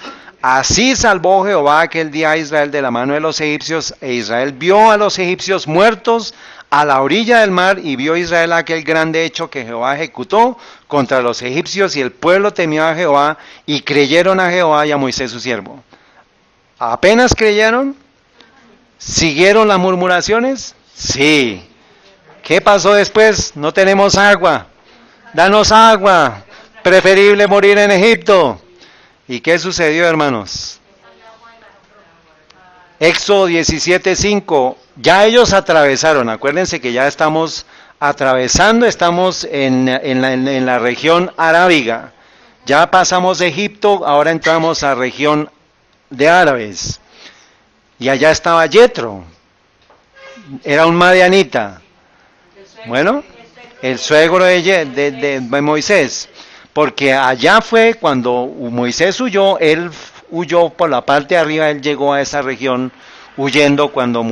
Así salvó Jehová aquel día a Israel de la mano de los egipcios, e Israel vio a los egipcios muertos a la orilla del mar, y vio Israel aquel grande hecho que Jehová ejecutó contra los egipcios, y el pueblo temió a Jehová, y creyeron a Jehová y a Moisés su siervo. Apenas creyeron, ¿siguieron las murmuraciones? Sí. ¿Qué pasó después? No tenemos agua. Danos agua. Preferible morir en Egipto. ¿Y qué sucedió, hermanos? Éxodo 17:5. Ya ellos atravesaron. Acuérdense que ya estamos atravesando, estamos en la región arábiga. Ya pasamos de Egipto, ahora entramos a la región de árabes. Y allá estaba Yetro, era un madianita. Bueno, el suegro de Moisés, porque allá fue cuando Moisés huyó, él huyó por la parte de arriba, él llegó a esa región huyendo cuando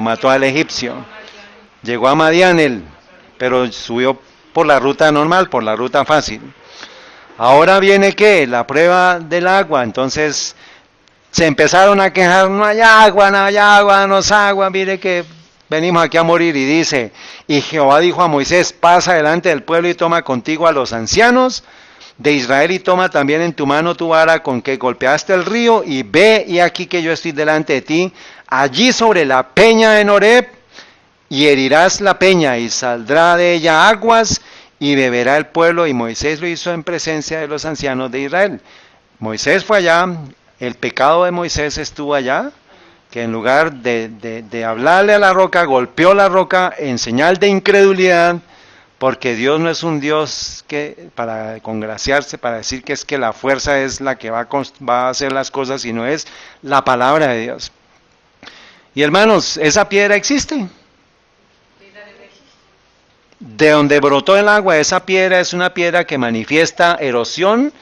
mató al egipcio. Llegó a Madián él, pero subió por la ruta normal, por la ruta fácil. Ahora viene ¿qué? La prueba del agua, entonces se empezaron a quejar, no hay agua, danos agua, mire que venimos aquí a morir. Y dice, y Jehová dijo a Moisés, pasa delante del pueblo y toma contigo a los ancianos de Israel, y toma también en tu mano tu vara con que golpeaste el río, y ve, y aquí que yo estoy delante de ti, allí sobre la peña en Horeb, y herirás la peña, y saldrá de ella aguas, y beberá el pueblo. Y Moisés lo hizo en presencia de los ancianos de Israel. Moisés fue allá. El pecado de Moisés estuvo allá, que en lugar de hablarle a la roca, golpeó la roca en señal de incredulidad, porque Dios no es un Dios que para congraciarse, para decir que es que la fuerza es la que va a hacer las cosas, sino es la palabra de Dios. Y hermanos, esa piedra existe. De donde brotó el agua, esa piedra es una piedra que manifiesta erosión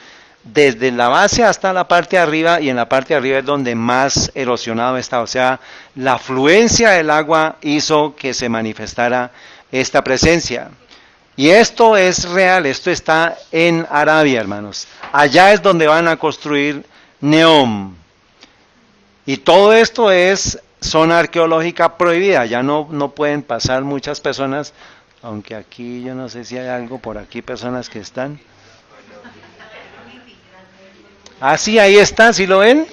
desde la base hasta la parte de arriba, y en la parte de arriba es donde más erosionado está. O sea, la afluencia del agua hizo que se manifestara esta presencia. Y esto es real, esto está en Arabia, hermanos. Allá es donde van a construir Neom. Y todo esto es zona arqueológica prohibida, ya no pueden pasar muchas personas, aunque aquí yo no sé si hay algo por aquí, personas que están. Ah, sí, ahí está, ¿sí lo ven?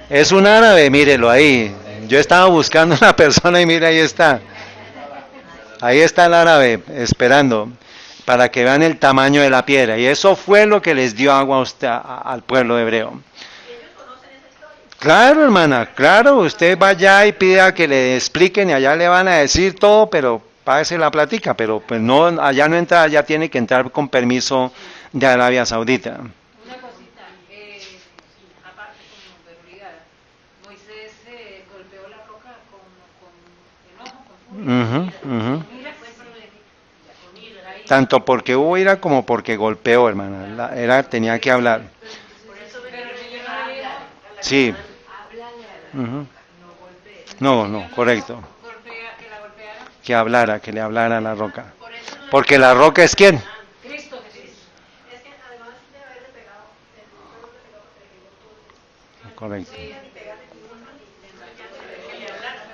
Es un árabe, mírelo ahí. Yo estaba buscando una persona y mira, ahí está. Ahí está el árabe esperando para que vean el tamaño de la piedra. Y eso fue lo que les dio agua al pueblo hebreo. Claro, hermana, claro, usted va allá y pida que le expliquen y allá le van a decir todo, pero págase la platica, pero pues no, allá no entra, allá tiene que entrar con permiso de Arabia Saudita. Una cosita, aparte como peculiar, Moisés golpeó la roca con enojo, con furia. Mira, pues, con ira, ahí. Tanto porque hubo ira como porque golpeó, hermana, tenía que hablar. Por eso, pero yo no leo. Sí. Ujú. No, correcto. Golpea, que la golpeara. Que hablara, que le hablara a la roca. Porque la roca es ¿quién? Cristo Jesús. Es que además de haberle pegado, el pueblo le pegó porque le pegó todo. Correcto. Que le hablara.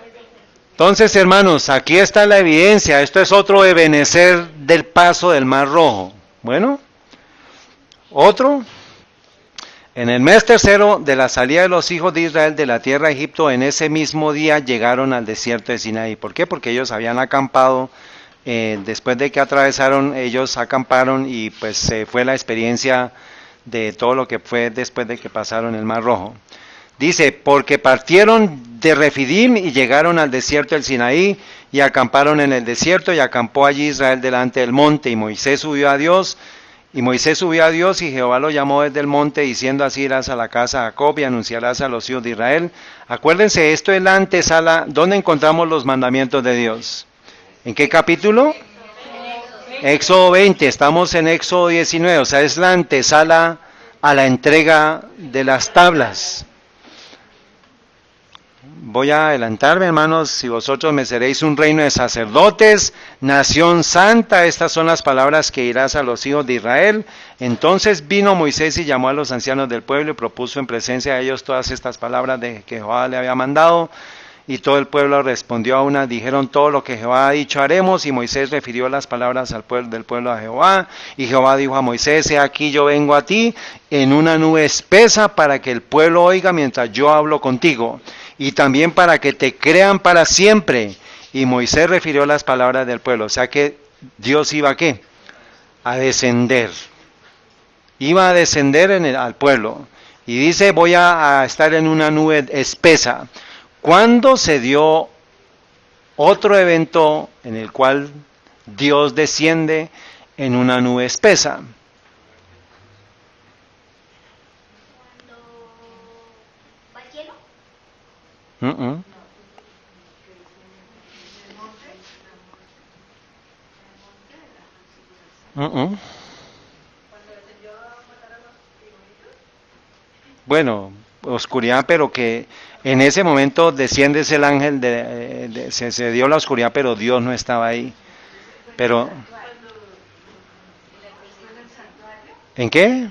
Entonces, hermanos, aquí está la evidencia. Esto es otro ebenecer del paso del Mar Rojo. Bueno, otro. En el mes tercero de la salida de los hijos de Israel de la tierra de Egipto, en ese mismo día llegaron al desierto de Sinaí. ¿Por qué? Porque ellos habían acampado, después de que atravesaron, ellos acamparon y pues se fue la experiencia de todo lo que fue después de que pasaron el Mar Rojo. Dice, porque partieron de Refidim y llegaron al desierto del Sinaí y acamparon en el desierto y acampó allí Israel delante del monte y Moisés subió a Dios. Y Moisés subió a Dios y Jehová lo llamó desde el monte diciendo así irás a la casa de Jacob y anunciarás a los hijos de Israel. Acuérdense, esto es la antesala. ¿Dónde encontramos los mandamientos de Dios? ¿En qué capítulo? Éxodo 20, estamos en Éxodo 19, o sea, es la antesala a la entrega de las tablas. Voy a adelantarme, hermanos, si vosotros me seréis un reino de sacerdotes, nación santa, estas son las palabras que dirás a los hijos de Israel. Entonces vino Moisés y llamó a los ancianos del pueblo y propuso en presencia de ellos todas estas palabras de que Jehová le había mandado. Y todo el pueblo respondió a una, dijeron todo lo que Jehová ha dicho haremos, y Moisés refirió las palabras al pueblo, del pueblo a Jehová, y Jehová dijo a Moisés, he aquí yo vengo a ti en una nube espesa para que el pueblo oiga mientras yo hablo contigo, y también para que te crean para siempre. Y Moisés refirió las palabras del pueblo, o sea que Dios iba a ¿qué? A descender, iba a descender al pueblo, y dice voy a estar en una nube espesa. ¿Cuándo se dio otro evento en el cual Dios desciende en una nube espesa? ¿Va al cielo? Bueno, oscuridad, pero que en ese momento desciende el ángel, se dio la oscuridad, pero Dios no estaba ahí. Pero, ¿en qué?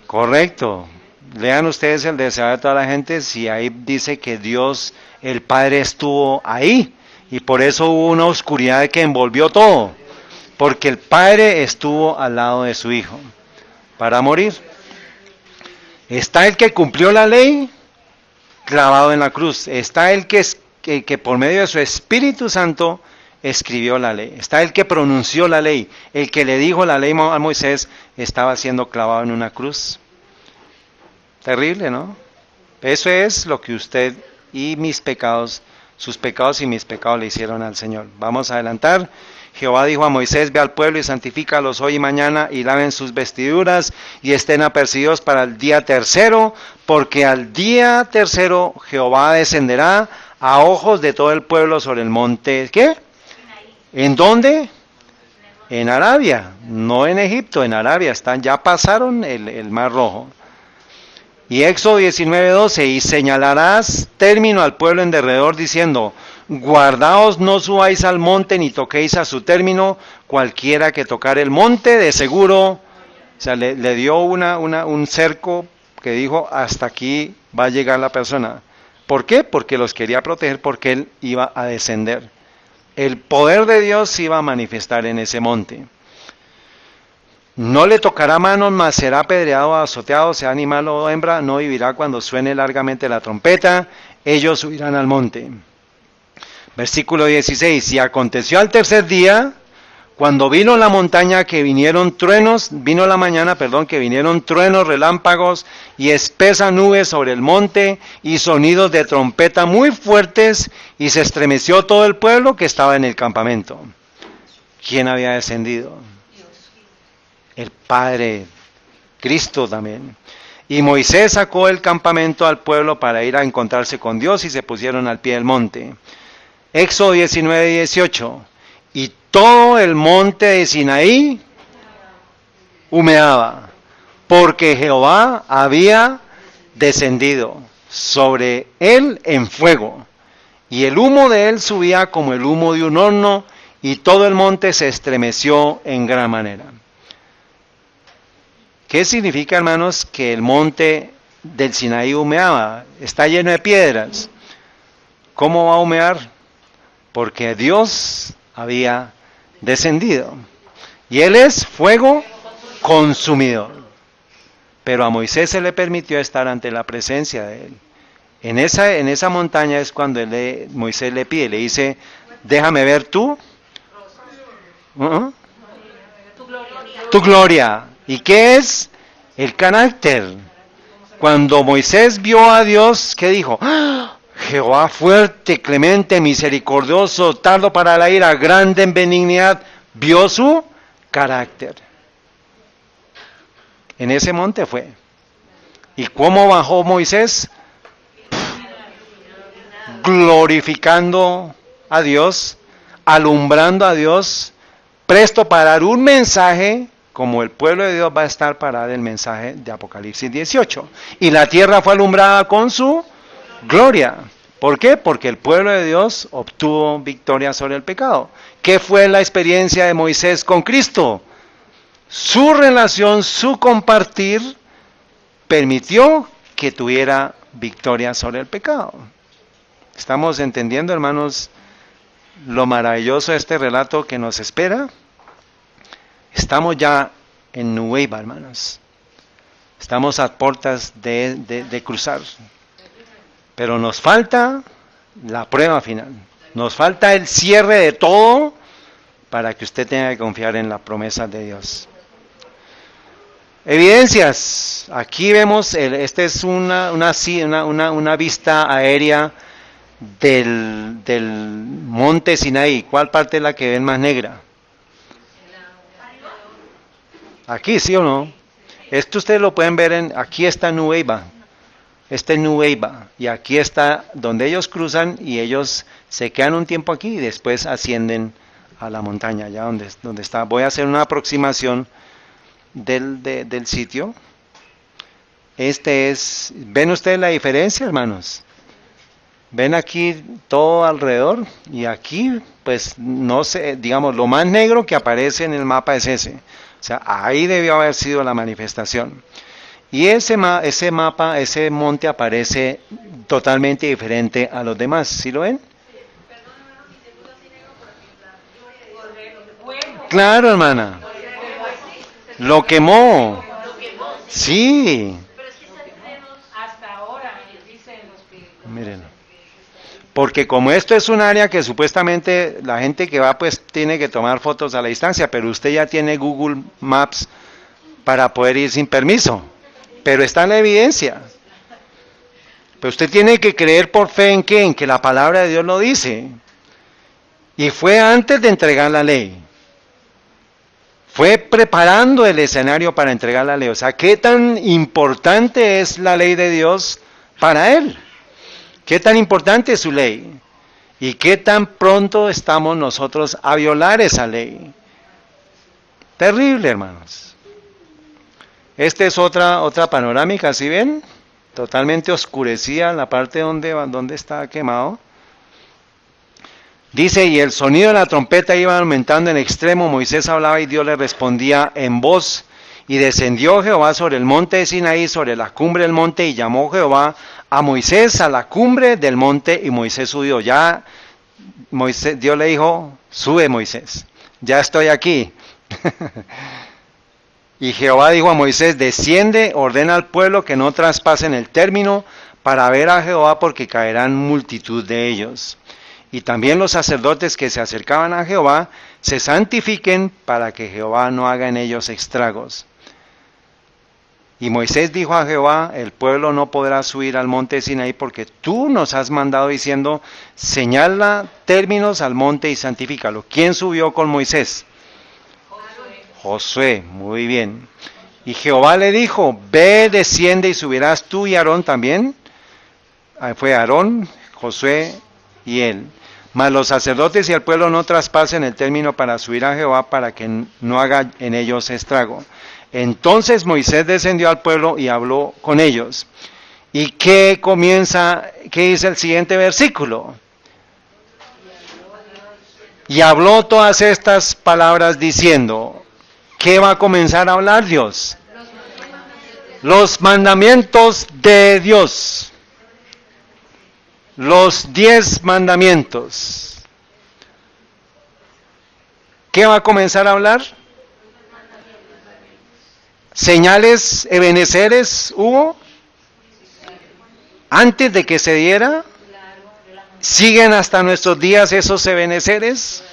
Correcto. Lean ustedes el deseo de toda la gente, si ahí dice que Dios, el Padre estuvo ahí, y por eso hubo una oscuridad que envolvió todo, porque el Padre estuvo al lado de su Hijo, para morir. Está el que cumplió la ley, clavado en la cruz. Está el que por medio de su Espíritu Santo escribió la ley. Está el que pronunció la ley. El que le dijo la ley a Moisés estaba siendo clavado en una cruz. Terrible, ¿no? Eso es lo que usted y mis pecados, sus pecados y mis pecados le hicieron al Señor. Vamos a adelantar. Jehová dijo a Moisés, ve al pueblo y santifícalos hoy y mañana y laven sus vestiduras y estén apercibidos para el día tercero, porque al día tercero Jehová descenderá a ojos de todo el pueblo sobre el monte. ¿Qué? ¿En dónde? En Arabia, no en Egipto, en Arabia. Ya pasaron el Mar Rojo. Y Éxodo 19:12, y señalarás término al pueblo en derredor diciendo, guardaos, no subáis al monte ni toquéis a su término, cualquiera que tocar el monte, de seguro, o sea, le dio un cerco que dijo, hasta aquí va a llegar la persona. ¿Por qué? Porque los quería proteger, porque él iba a descender. El poder de Dios se iba a manifestar en ese monte. No le tocará manos, mas será apedreado, azoteado, sea animal o hembra, no vivirá cuando suene largamente la trompeta, ellos subirán al monte. Versículo 16, y aconteció al tercer día, Cuando vino la montaña que vinieron truenos, vino la mañana, perdón, que vinieron truenos, relámpagos y espesa nube sobre el monte y sonidos de trompeta muy fuertes y se estremeció todo el pueblo que estaba en el campamento. ¿Quién había descendido? El Padre, Cristo también. Y Moisés sacó del campamento al pueblo para ir a encontrarse con Dios y se pusieron al pie del monte. Éxodo 19:18. Y todo el monte de Sinaí humeaba, porque Jehová había descendido sobre él en fuego, y el humo de él subía como el humo de un horno, y todo el monte se estremeció en gran manera. ¿Qué significa, hermanos, que el monte del Sinaí humeaba? Está lleno de piedras. ¿Cómo va a humear? Porque Dios había descendido. Y Él es fuego consumidor. Pero a Moisés se le permitió estar ante la presencia de Él. En esa montaña es cuando Moisés le pide, le dice, déjame ver tú. Tu gloria. ¿Y qué es? El carácter. Cuando Moisés vio a Dios, ¿qué dijo? ¡Ah! Jehová fuerte, clemente, misericordioso, tardo para la ira, grande en benignidad, vio su carácter. En ese monte fue. ¿Y cómo bajó Moisés? Glorificando a Dios, alumbrando a Dios, presto para dar un mensaje, como el pueblo de Dios va a estar para dar el mensaje de Apocalipsis 18. Y la tierra fue alumbrada con su gloria. ¿Por qué? Porque el pueblo de Dios obtuvo victoria sobre el pecado. ¿Qué fue la experiencia de Moisés con Cristo? Su relación, su compartir, permitió que tuviera victoria sobre el pecado. ¿Estamos entendiendo, hermanos, lo maravilloso de este relato que nos espera? Estamos ya en Nueva, hermanos. Estamos a puertas de cruzar. Pero nos falta la prueba final. Nos falta el cierre de todo para que usted tenga que confiar en la promesa de Dios. Evidencias. Aquí vemos, esta es una vista aérea del monte Sinaí. ¿Cuál parte es la que ven más negra? Aquí, ¿sí o no? Esto ustedes lo pueden ver aquí está Nueva. Este es Nueva. Y aquí está donde ellos cruzan y ellos se quedan un tiempo aquí y después ascienden a la montaña, allá donde está. Voy a hacer una aproximación del sitio. ¿Ven ustedes la diferencia, hermanos? ¿Ven aquí todo alrededor? Y aquí, pues, no sé, digamos, lo más negro que aparece en el mapa es ese. O sea, ahí debió haber sido la manifestación. Y ese mapa, ese monte aparece totalmente diferente a los demás. ¿Sí lo ven? Claro, hermana. Lo quemó. Sí. Hasta ahora, dicen los que... Miren. Porque como esto es un área que supuestamente la gente que va pues tiene que tomar fotos a la distancia, pero usted ya tiene Google Maps para poder ir sin permiso. Pero está en la evidencia. Pero usted tiene que creer por fe en qué, en que la palabra de Dios lo dice. Y fue antes de entregar la ley. Fue preparando el escenario para entregar la ley. O sea, ¿qué tan importante es la ley de Dios para él? ¿Qué tan importante es su ley? ¿Y qué tan pronto estamos nosotros a violar esa ley? Terrible, hermanos. Esta es otra panorámica, ¿sí ven? Totalmente oscurecida la parte donde está quemado. Dice, y el sonido de la trompeta iba aumentando en extremo, Moisés hablaba y Dios le respondía en voz. Y descendió Jehová sobre el monte de Sinaí, sobre la cumbre del monte, y llamó Jehová a Moisés a la cumbre del monte, y Moisés subió. Ya Dios le dijo, sube Moisés, ya estoy aquí. Y Jehová dijo a Moisés, desciende, ordena al pueblo que no traspasen el término para ver a Jehová, porque caerán multitud de ellos. y también los sacerdotes que se acercaban a Jehová se santifiquen para que Jehová no haga en ellos estragos. Y Moisés dijo a Jehová, el pueblo no podrá subir al monte Sinaí porque tú nos has mandado diciendo, señala términos al monte y santifícalo. ¿Quién subió con Moisés? Josué, muy bien. Y Jehová le dijo, ve, desciende y subirás tú y Aarón también. Fue Aarón, Josué y él. Mas los sacerdotes y el pueblo no traspasen el término para subir a Jehová para que no haga en ellos estrago. Entonces Moisés descendió al pueblo y habló con ellos. ¿Y qué dice el siguiente versículo? Y habló todas estas palabras diciendo, ¿qué va a comenzar a hablar Dios? Los mandamientos de Dios. Los 10 mandamientos. ¿Qué va a comenzar a hablar? ¿Señales, ebeneceres hubo? Antes de que se diera. ¿Siguen hasta nuestros días esos ebeneceres?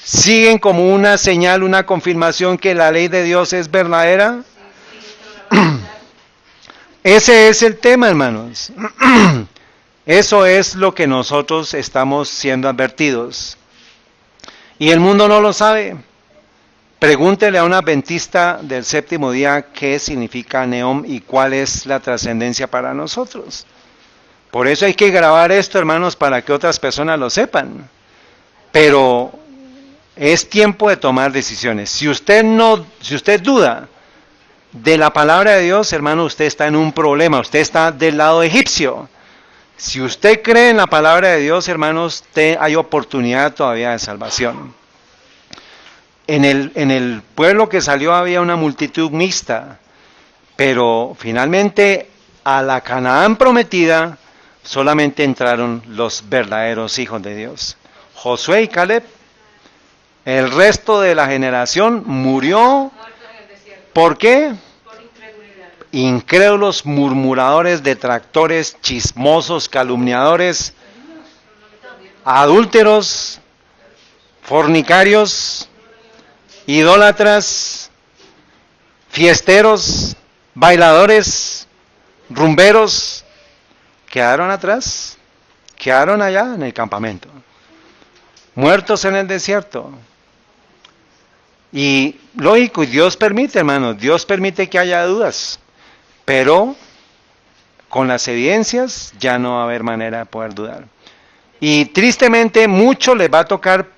¿Siguen como una señal, una confirmación que la ley de Dios es verdadera? Ese es el tema, hermanos. Eso es lo que nosotros estamos siendo advertidos. Y el mundo no lo sabe. Pregúntele a un adventista del séptimo día qué significa Neom y cuál es la trascendencia para nosotros. Por eso hay que grabar esto, hermanos, para que otras personas lo sepan. Pero es tiempo de tomar decisiones. Si usted duda de la palabra de Dios, hermano, usted está en un problema. Usted está del lado egipcio. Si usted cree en la palabra de Dios, hermanos, hay oportunidad todavía de salvación. En el pueblo que salió había una multitud mixta, pero finalmente a la Canaán prometida solamente entraron los verdaderos hijos de Dios. Josué y Caleb. El resto de la generación murió. ¿Por qué? Incrédulos, murmuradores, detractores, chismosos, calumniadores, adúlteros, fornicarios, idólatras, fiesteros, bailadores, rumberos, quedaron atrás, quedaron allá en el campamento, muertos en el desierto. Y lógico, y Dios permite, hermanos, Dios permite que haya dudas, pero con las evidencias ya no va a haber manera de poder dudar. Y tristemente mucho les va a tocar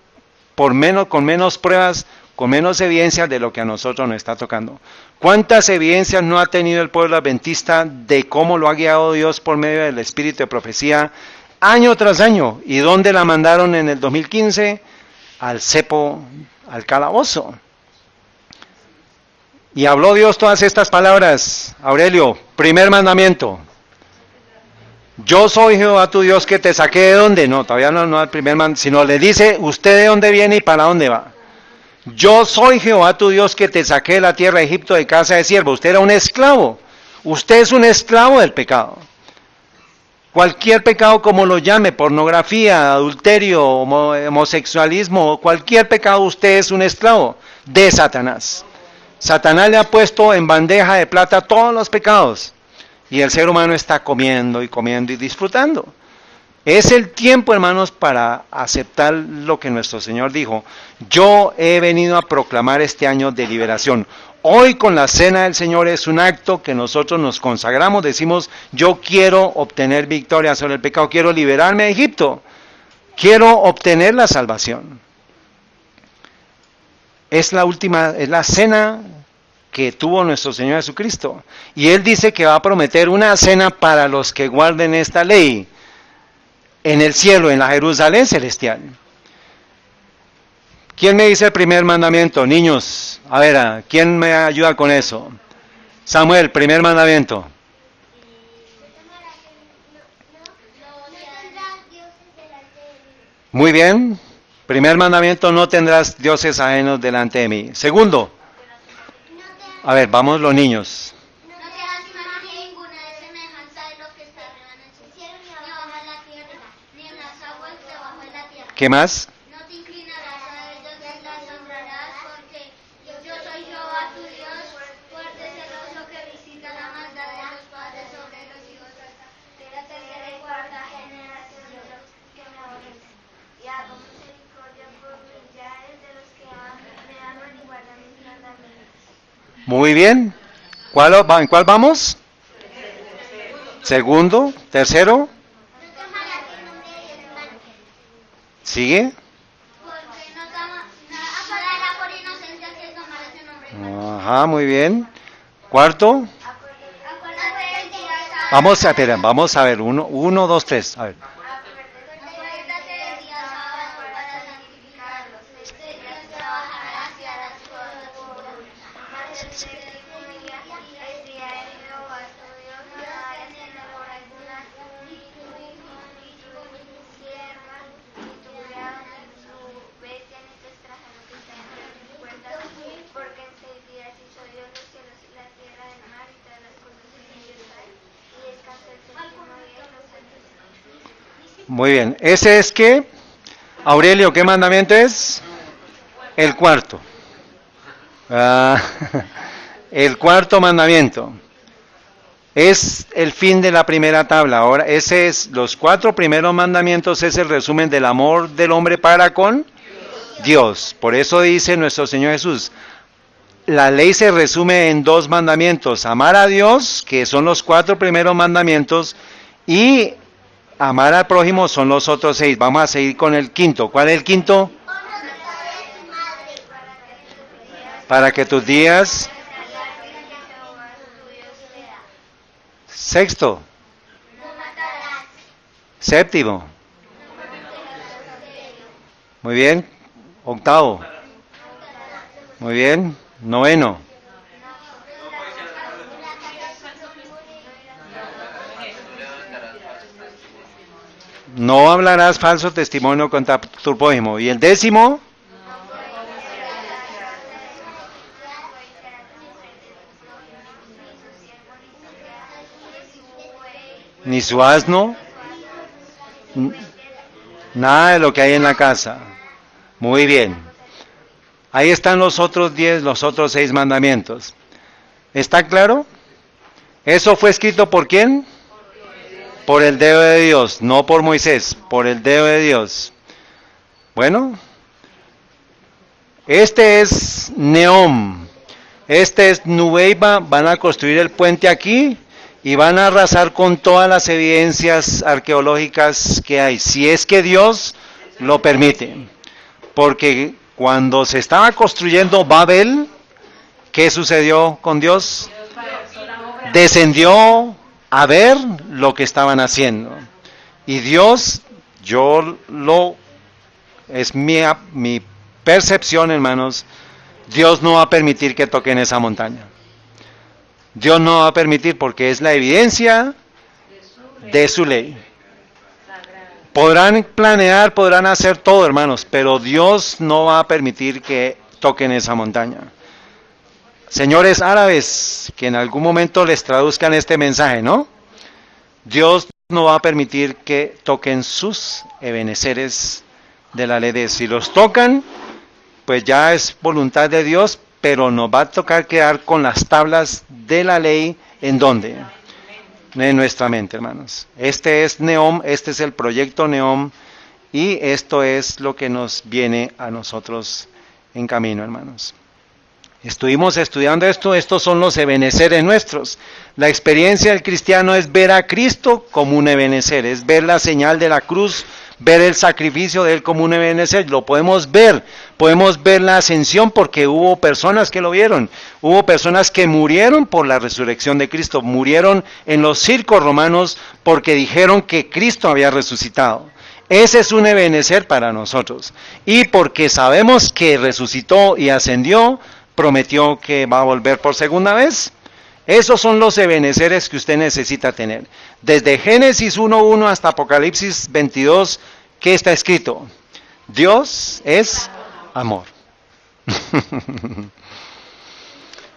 con menos pruebas, con menos evidencias de lo que a nosotros nos está tocando. ¿Cuántas evidencias no ha tenido el pueblo adventista de cómo lo ha guiado Dios por medio del espíritu de profecía año tras año? ¿Y dónde la mandaron en el 2015? Al cepo, al calabozo. Y habló Dios todas estas palabras. Aurelio, primer mandamiento. Yo soy Jehová tu Dios que te saqué de dónde. No, todavía no al primer mandamiento, sino le dice, usted de dónde viene y para dónde va. Yo soy Jehová tu Dios que te saqué de la tierra de Egipto de casa de siervo. Usted era un esclavo. Usted es un esclavo del pecado. Cualquier pecado como lo llame, pornografía, adulterio, homosexualismo, cualquier pecado, usted es un esclavo de Satanás. Satanás le ha puesto en bandeja de plata todos los pecados. Y el ser humano está comiendo y comiendo y disfrutando. Es el tiempo, hermanos, para aceptar lo que nuestro Señor dijo. Yo he venido a proclamar este año de liberación. Hoy con la cena del Señor es un acto que nosotros nos consagramos. Decimos, yo quiero obtener victoria sobre el pecado. Quiero liberarme de Egipto. Quiero obtener la salvación. Es la cena que tuvo nuestro Señor Jesucristo. Y Él dice que va a prometer una cena para los que guarden esta ley en el cielo, en la Jerusalén celestial. ¿Quién me dice el primer mandamiento? Niños, a ver, ¿quién me ayuda con eso? Samuel, primer mandamiento. Muy bien. Primer mandamiento, no tendrás dioses ajenos delante de mí. Segundo. A ver, vamos los niños. No te hagas imagen ninguna de semejanza de lo que está arriba en el cielo, ni abajo en la tierra, ni en las aguas debajo de la tierra. ¿Qué más? No te inclinarás a ellos ni las honrarás, porque yo soy Jehová tu Dios, fuerte celoso que visita la maldad de los padres sobre los hijos hasta de la tercera y cuarta generación de los que me aborrecen. Y hago misericordia por millares de los que me aman y guardan mis mandamientos. Muy bien. ¿En cuál vamos? Segundo, tercero. No tomarás el nombre de Dios en vano, ¿Sigue? porque no acordará por inocente que tomarás el nombre en vano. Ajá, muy bien. Cuarto. Acuérdate del día sábado. Vamos a ver. Uno, dos, tres. A ver. Acuérdate del día sábado para santificarlo. 6 días trabajarás y harás todas tus obras. Mas el séptimo día es día de Jehová tu Dios. No harás en él obra alguna, ni tu hijo, ni tu sierva, ni tu criado, ni tu bestia, ni tu extranjero que está entre tus puertas. Porque en 6 días hizo Dios los cielos y la tierra, el mar y todas las cosas que en ellos hay. Y descansó el séptimo día y lo santificó. Muy bien. Ese es que, Aurelio, ¿qué mandamiento es? El cuarto. El cuarto mandamiento. Es el fin de la primera tabla. Ahora, los 4 primeros mandamientos es el resumen del amor del hombre para con Dios. Por eso dice nuestro Señor Jesús, la ley se resume en 2 mandamientos: amar a Dios, que son los 4 primeros mandamientos, y amar al prójimo son los otros 6. Vamos a seguir con el quinto. ¿Cuál es el quinto? Para que tus días. Sexto. Séptimo. Muy bien. Octavo. Muy bien. Noveno. No hablarás falso testimonio contra tu prójimo. ¿Y el décimo? Ni su asno, nada de lo que hay en la casa. Muy bien. Ahí están los otros 10, los otros 6 mandamientos. ¿Está claro? ¿Eso fue escrito por quién? Por el dedo de Dios, no por Moisés, por el dedo de Dios. Bueno, este es Neom, este es Nubeiba, van a construir el puente aquí y van a arrasar con todas las evidencias arqueológicas que hay, si es que Dios lo permite. Porque cuando se estaba construyendo Babel, ¿qué sucedió con Dios? Descendió a ver lo que estaban haciendo. Y Dios, es mi percepción, hermanos, Dios no va a permitir que toquen esa montaña. Dios no va a permitir porque es la evidencia de su ley. Podrán planear, podrán hacer todo, hermanos, pero Dios no va a permitir que toquen esa montaña. Señores árabes, que en algún momento les traduzcan este mensaje, ¿no? Dios no va a permitir que toquen sus ebeneceres de la ley de Dios. Si los tocan, pues ya es voluntad de Dios, pero nos va a tocar quedar con las tablas de la ley, ¿en dónde? En nuestra mente, hermanos. Este es Neom, este es el proyecto Neom, y esto es lo que nos viene a nosotros en camino, hermanos. Estuvimos estudiando esto, estos son los ebeneceres nuestros. La experiencia del cristiano es ver a Cristo como un ebenecer, es ver la señal de la cruz, ver el sacrificio de Él como un ebenecer. Lo podemos ver la ascensión porque hubo personas que lo vieron, hubo personas que murieron por la resurrección de Cristo, murieron en los circos romanos porque dijeron que Cristo había resucitado. Ese es un ebenecer para nosotros, y porque sabemos que resucitó y ascendió, prometió que va a volver por segunda vez. Esos son los ebeneceres que usted necesita tener. Desde Génesis 1:1 hasta Apocalipsis 22, ¿qué está escrito? Dios es amor.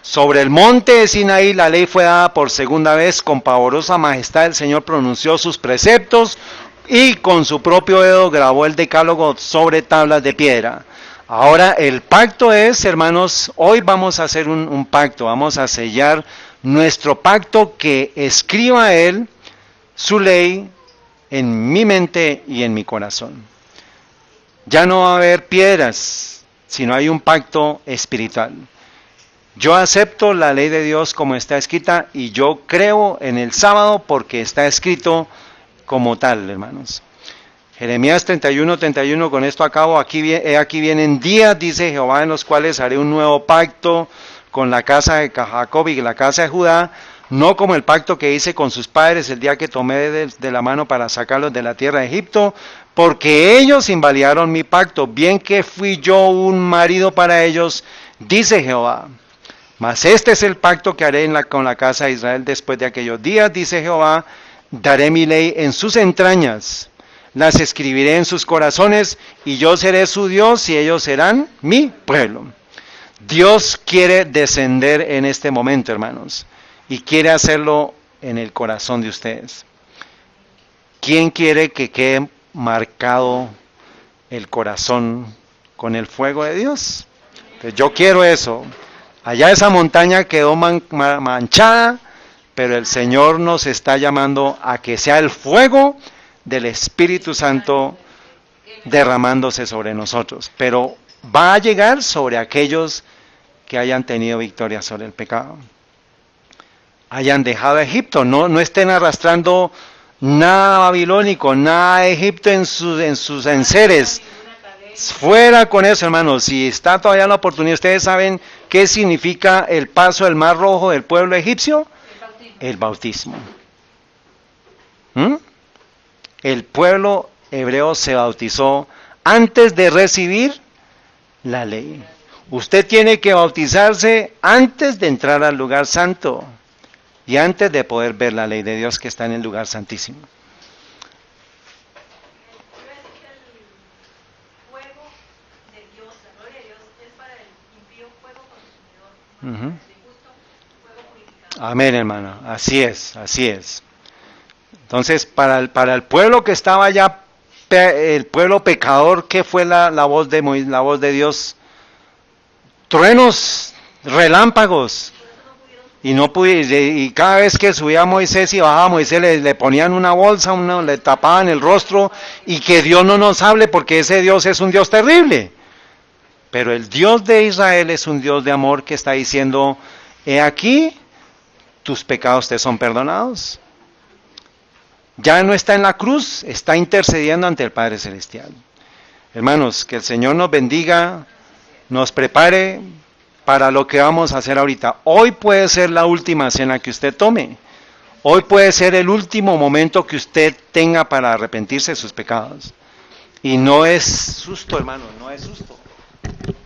Sobre el monte de Sinaí la ley fue dada por segunda vez, con pavorosa majestad el Señor pronunció sus preceptos y con su propio dedo grabó el decálogo sobre tablas de piedra. Ahora el pacto es, hermanos, hoy vamos a hacer un pacto, vamos a sellar nuestro pacto, que escriba Él su ley en mi mente y en mi corazón. Ya no va a haber piedras, sino hay un pacto espiritual. Yo acepto la ley de Dios como está escrita y yo creo en el sábado porque está escrito como tal, hermanos. Jeremías 31, con esto acabo. Aquí vienen días, dice Jehová, en los cuales haré un nuevo pacto con la casa de Jacob y la casa de Judá, no como el pacto que hice con sus padres el día que tomé de la mano para sacarlos de la tierra de Egipto, porque ellos invalidaron mi pacto, bien que fui yo un marido para ellos, dice Jehová. Mas este es el pacto que haré con la casa de Israel después de aquellos días, dice Jehová, daré mi ley en sus entrañas, las escribiré en sus corazones, y yo seré su Dios y ellos serán mi pueblo. Dios quiere descender en este momento, hermanos, y quiere hacerlo en el corazón de ustedes. ¿Quién quiere que quede marcado el corazón con el fuego de Dios? Entonces, yo quiero eso. Allá esa montaña quedó manchada, pero el Señor nos está llamando a que sea el fuego del Espíritu Santo derramándose sobre nosotros. Pero va a llegar sobre aquellos que hayan tenido victoria sobre el pecado. Hayan dejado Egipto, no estén arrastrando nada babilónico, nada de Egipto en sus enseres. Fuera con eso, hermanos. Si está todavía la oportunidad, ¿ustedes saben qué significa el paso del Mar Rojo del pueblo egipcio? El bautismo. El pueblo hebreo se bautizó antes de recibir la ley. Usted tiene que bautizarse antes de entrar al lugar santo y antes de poder ver la ley de Dios que está en el lugar santísimo. Amén, hermano. Así es, así es. Entonces, para el pueblo que estaba allá, el pueblo pecador, ¿qué fue la voz de Dios? Truenos, relámpagos. Y cada vez que subía Moisés y bajaba Moisés, le ponían una bolsa, le tapaban el rostro, y que Dios no nos hable porque ese Dios es un Dios terrible. Pero el Dios de Israel es un Dios de amor que está diciendo, he aquí, tus pecados te son perdonados. Ya no está en la cruz, está intercediendo ante el Padre Celestial. Hermanos, que el Señor nos bendiga, nos prepare para lo que vamos a hacer ahorita. Hoy puede ser la última cena que usted tome. Hoy puede ser el último momento que usted tenga para arrepentirse de sus pecados. Y no es susto, hermano, no es susto.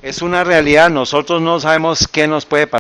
Es una realidad. Nosotros no sabemos qué nos puede pasar.